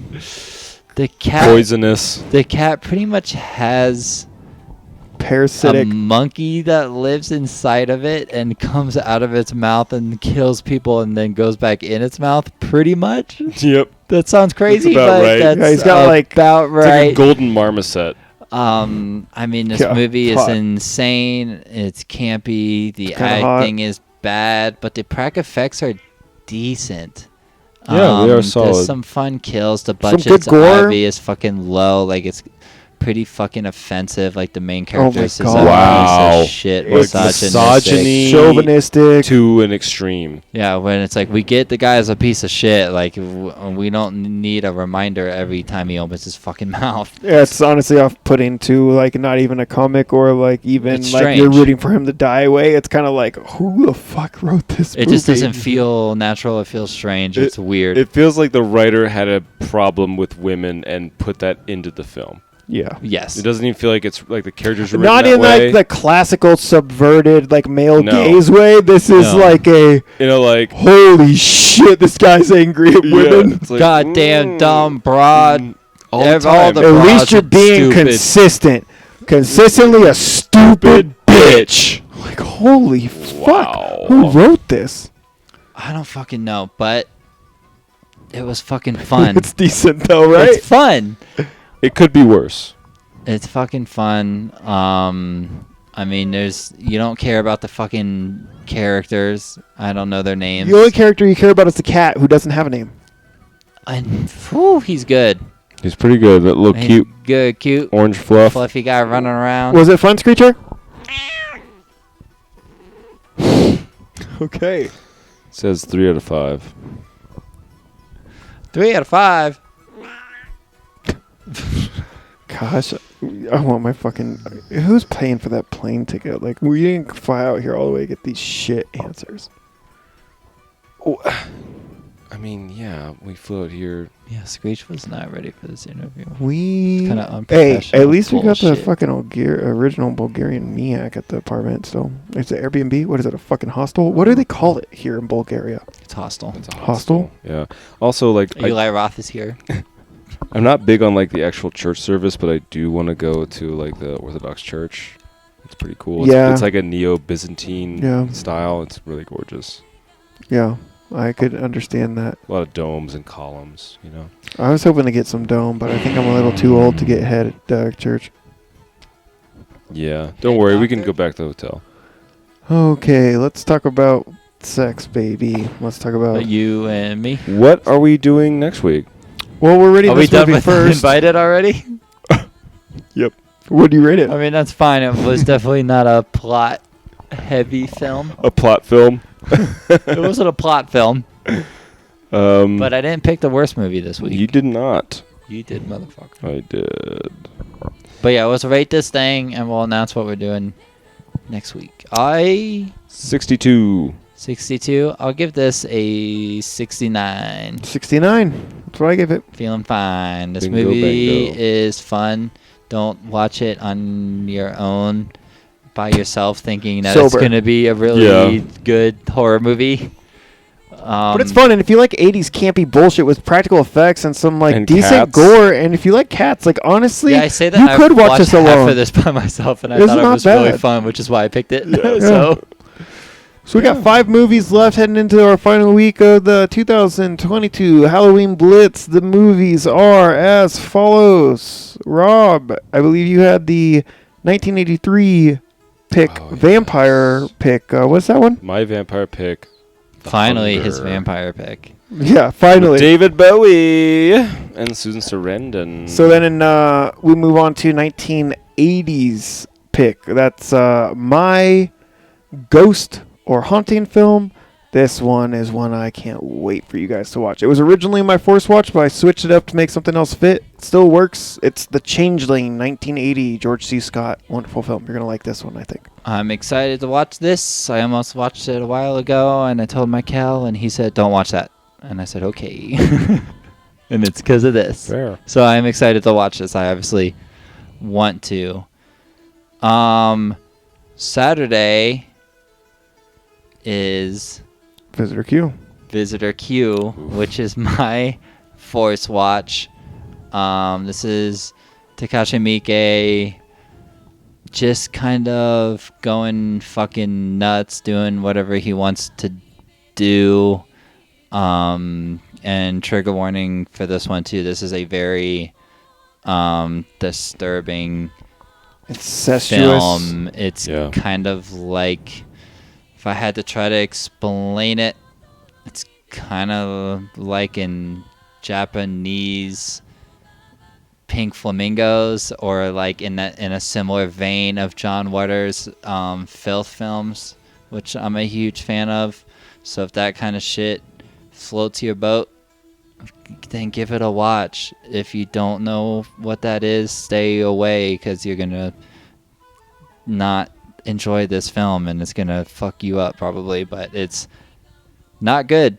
Speaker 3: the cat
Speaker 4: poisonous.
Speaker 3: The cat pretty much has
Speaker 2: parasitic
Speaker 3: a monkey that lives inside of it and comes out of its mouth and kills people and then goes back in its mouth, pretty much.
Speaker 4: Yep.
Speaker 3: That sounds crazy,
Speaker 4: that's about
Speaker 3: but
Speaker 4: right.
Speaker 3: that's
Speaker 2: he's got
Speaker 3: about right.
Speaker 4: It's like a golden marmoset.
Speaker 3: I mean, this movie is insane. It's campy. The acting is bad, but the practical effects are decent.
Speaker 4: Yeah, they are solid.
Speaker 3: There's some fun kills. The budget's obvious fucking low. Like, it's pretty fucking offensive. Like, the main character is a piece of shit,
Speaker 4: misogyny,
Speaker 2: chauvinistic
Speaker 4: to an extreme.
Speaker 3: Yeah, when it's like, we get the guy as a piece of shit. Like, we don't need a reminder every time he opens his fucking mouth.
Speaker 2: Yeah, it's honestly off-putting to like not even a comic or like even like you're rooting for him to die away. It's kind of like, who the fuck wrote this movie?
Speaker 3: It just doesn't feel natural. It feels strange. It's weird.
Speaker 4: It feels like the writer had a problem with women and put that into the film.
Speaker 2: Yeah.
Speaker 3: Yes.
Speaker 4: It doesn't even feel like it's like the characters are
Speaker 2: not in
Speaker 4: way.
Speaker 2: Like the classical subverted like male gaze way. This is like a
Speaker 4: like
Speaker 2: holy shit, this guy's angry at women.
Speaker 4: Like,
Speaker 3: goddamn dumb broad.
Speaker 4: All the time.
Speaker 2: At least you're being consistent.
Speaker 5: Consistently a stupid bitch. Like, holy fuck. Who wrote this?
Speaker 3: I don't fucking know, but it was fucking fun.
Speaker 5: It's decent though, right?
Speaker 3: It's fun.
Speaker 4: It could be worse.
Speaker 3: It's fucking fun. I mean, you don't care about the fucking characters. I don't know their names.
Speaker 5: The only character you care about is the cat who doesn't have a name.
Speaker 3: He's good.
Speaker 4: He's pretty good. That little cute.
Speaker 3: Good, cute.
Speaker 4: Orange fluff.
Speaker 3: Fluffy guy running around.
Speaker 5: Was it fun, Screecher? Okay.
Speaker 4: It says 3 out of 5.
Speaker 3: 3 out of 5.
Speaker 5: Gosh, I want my fucking... Who's paying for that plane ticket? Like, we didn't fly out here all the way to get these shit answers.
Speaker 4: Oh, I mean, yeah, we flew out here.
Speaker 3: Yeah, Screech was not ready for this interview.
Speaker 5: Kinda
Speaker 3: unprofessional.
Speaker 5: Hey, at least we got the
Speaker 3: bullshit.
Speaker 5: fucking original Bulgarian Miak at the apartment. So it's an Airbnb. What is it? A fucking hostel? What do they call it here in Bulgaria?
Speaker 3: It's hostile.
Speaker 4: It's a
Speaker 5: Hostel?
Speaker 4: Yeah. Also, like,
Speaker 3: Eli Roth is here.
Speaker 4: I'm not big on like the actual church service, but I do want to go to like the Orthodox Church. It's pretty cool.
Speaker 5: Yeah.
Speaker 4: It's like a Neo-Byzantine
Speaker 5: Yeah.
Speaker 4: style. It's really gorgeous.
Speaker 5: Yeah, I could understand that.
Speaker 4: A lot of domes and columns, you know.
Speaker 5: I was hoping to get some dome, but I think I'm a little too old to get head at church.
Speaker 4: Yeah. Don't worry, we can go back to the hotel.
Speaker 5: Okay, let's talk about sex, baby. Let's talk about...
Speaker 3: You and me.
Speaker 4: What are we doing next week?
Speaker 5: Well, we're rating
Speaker 3: Are we
Speaker 5: this
Speaker 3: done
Speaker 5: movie
Speaker 3: with
Speaker 5: first.
Speaker 3: Uninvited already?
Speaker 5: Yep. What do you rate it?
Speaker 3: I mean, that's fine. It was definitely not a plot-heavy film.
Speaker 4: A plot film.
Speaker 3: It wasn't a plot film. But I didn't pick the worst movie this week.
Speaker 4: You did not.
Speaker 3: You did, motherfucker.
Speaker 4: I did.
Speaker 3: But yeah, let's rate this thing, and we'll announce what we're doing next week.
Speaker 4: 62.
Speaker 3: 62. I'll give this a 69.
Speaker 5: 69. That's what I give it.
Speaker 3: Feeling fine. This
Speaker 4: Bingo,
Speaker 3: movie
Speaker 4: bango.
Speaker 3: is fun. Don't watch it on your own by yourself thinking that it's
Speaker 5: Sober.
Speaker 3: going to be a really good horror movie.
Speaker 5: But it's fun, and if you like 80s campy bullshit with practical effects and some like
Speaker 4: And
Speaker 5: decent
Speaker 4: cats.
Speaker 5: gore, and if you like cats, like honestly,
Speaker 3: Yeah, I say that
Speaker 5: you
Speaker 3: I've
Speaker 5: could watch
Speaker 3: watched
Speaker 5: this
Speaker 3: half
Speaker 5: alone.
Speaker 3: of this by myself, and I
Speaker 5: It's
Speaker 3: thought it
Speaker 5: not
Speaker 3: was really
Speaker 5: bad.
Speaker 3: fun, which is why I picked it.
Speaker 5: So we got 5 movies left heading into our final week of the 2022 Halloween Blitz. The movies are as follows. Rob, I believe you had the 1983 pick, vampire pick. What's that one?
Speaker 4: My vampire pick.
Speaker 3: Finally, his
Speaker 4: Hunger.
Speaker 3: vampire pick.
Speaker 5: Yeah, finally.
Speaker 4: David Bowie and Susan Sarandon.
Speaker 5: So then we move on to 1980s pick. That's my ghost or haunting film. This one is one I can't wait for you guys to watch. It was originally my first watch, but I switched it up to make something else fit. It still works. It's The Changeling, 1980, George C. Scott. Wonderful film. You're going to like this one, I think.
Speaker 3: I'm excited to watch this. I almost watched it a while ago, and I told my Cal, and he said, don't watch that. And I said, okay. And it's because of this.
Speaker 4: Fair.
Speaker 3: So I'm excited to watch this. I obviously want to. Saturday is
Speaker 5: Visitor Q.
Speaker 3: Visitor Q, which is my force watch. This is Takashi Miike just kind of going fucking nuts, doing whatever he wants to do. And trigger warning for this one too. This is a very disturbing
Speaker 5: Incestuous.
Speaker 3: film. It's kind of like, if I had to try to explain it, it's kind of like in Japanese Pink Flamingos, or like in a similar vein of John Waters' filth films, which I'm a huge fan of. So if that kind of shit floats your boat, then give it a watch. If you don't know what that is, stay away, because you're gonna not enjoy this film, and it's gonna fuck you up probably. But it's not good.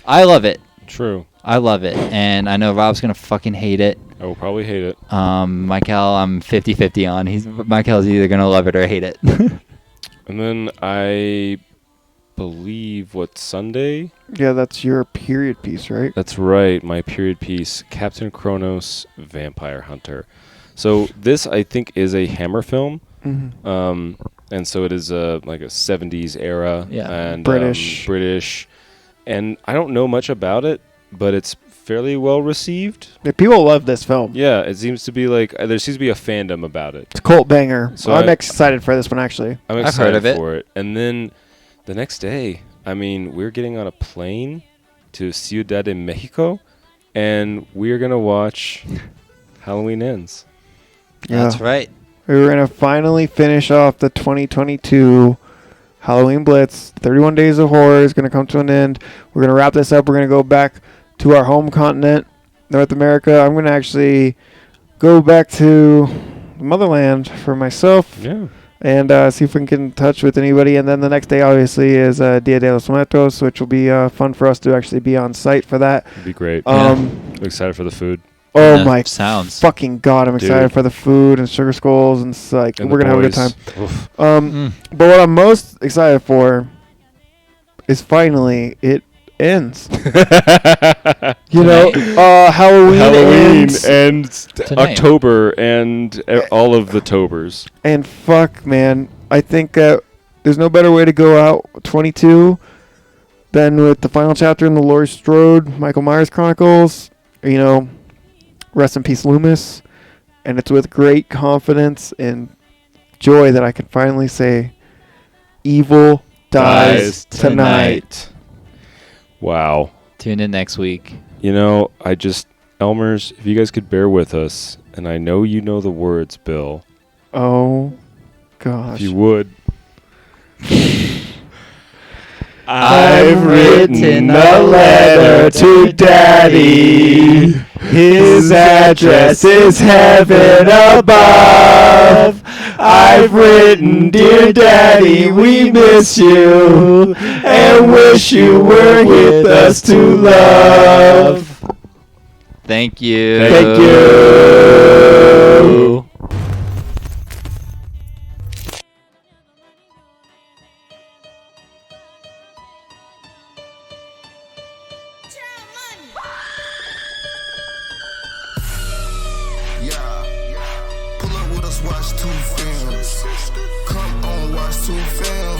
Speaker 3: I love it.
Speaker 4: True.
Speaker 3: I love it, and I know Rob's gonna fucking hate it.
Speaker 4: I will probably hate it.
Speaker 3: Michael, I'm 50-50 on. Michael's either gonna love it or hate it.
Speaker 4: And then I believe Sunday?
Speaker 5: Yeah, that's your period piece, right?
Speaker 4: That's right, my period piece, Captain Kronos, Vampire Hunter. So this, I think, is a Hammer film.
Speaker 5: Mm-hmm.
Speaker 4: And so it is like a 70s era.
Speaker 3: Yeah.
Speaker 4: And
Speaker 5: British.
Speaker 4: And I don't know much about it, but it's fairly well received.
Speaker 5: Yeah, people love this film.
Speaker 4: Yeah, it seems to be like there seems to be a fandom about it.
Speaker 5: It's a cult banger.
Speaker 4: So
Speaker 5: I'm excited for this one, actually.
Speaker 4: I'm
Speaker 3: I've
Speaker 4: excited
Speaker 3: heard of it.
Speaker 4: for it. And then the next day, I mean, we're getting on a plane to Ciudad de Mexico, and we're going to watch Halloween Ends.
Speaker 5: Yeah.
Speaker 3: That's right.
Speaker 5: We were going to finally finish off the 2022 Halloween Blitz. 31 Days of Horror is going to come to an end. We're going to wrap this up. We're going to go back to our home continent, North America. I'm going to actually go back to the motherland for myself.
Speaker 4: Yeah.
Speaker 5: And see if we can get in touch with anybody. And then the next day, obviously, is Dia de los Muertos, which will be fun for us to actually be on site for that.
Speaker 4: It'd be great.
Speaker 5: I'm
Speaker 4: excited for the food.
Speaker 5: Oh
Speaker 3: Yeah,
Speaker 5: my
Speaker 3: sounds.
Speaker 5: fucking God, I'm excited for the food and sugar skulls. And it's like,
Speaker 4: And
Speaker 5: we're going to have a good time.
Speaker 4: Oof.
Speaker 5: But what I'm most excited for is finally it ends. Halloween ends
Speaker 3: Tonight.
Speaker 4: October and all of the Tobers.
Speaker 5: And fuck, man, I think there's no better way to go out 22 than with the final chapter in the Laurie Strode Michael Myers Chronicles. Rest in peace, Loomis. And it's with great confidence and joy that I can finally say, evil dies tonight.
Speaker 4: Wow.
Speaker 3: Tune in next week.
Speaker 4: Elmers, if you guys could bear with us, and I know you know the words, Bill.
Speaker 5: Oh, gosh.
Speaker 4: If you would.
Speaker 3: I've written
Speaker 5: a letter to Daddy. His address is heaven above. I've written, dear Daddy, we miss you and wish you were with us to love.
Speaker 3: Thank you.
Speaker 5: Thank you.
Speaker 6: Pull up with us, watch two films. Come on, watch two films.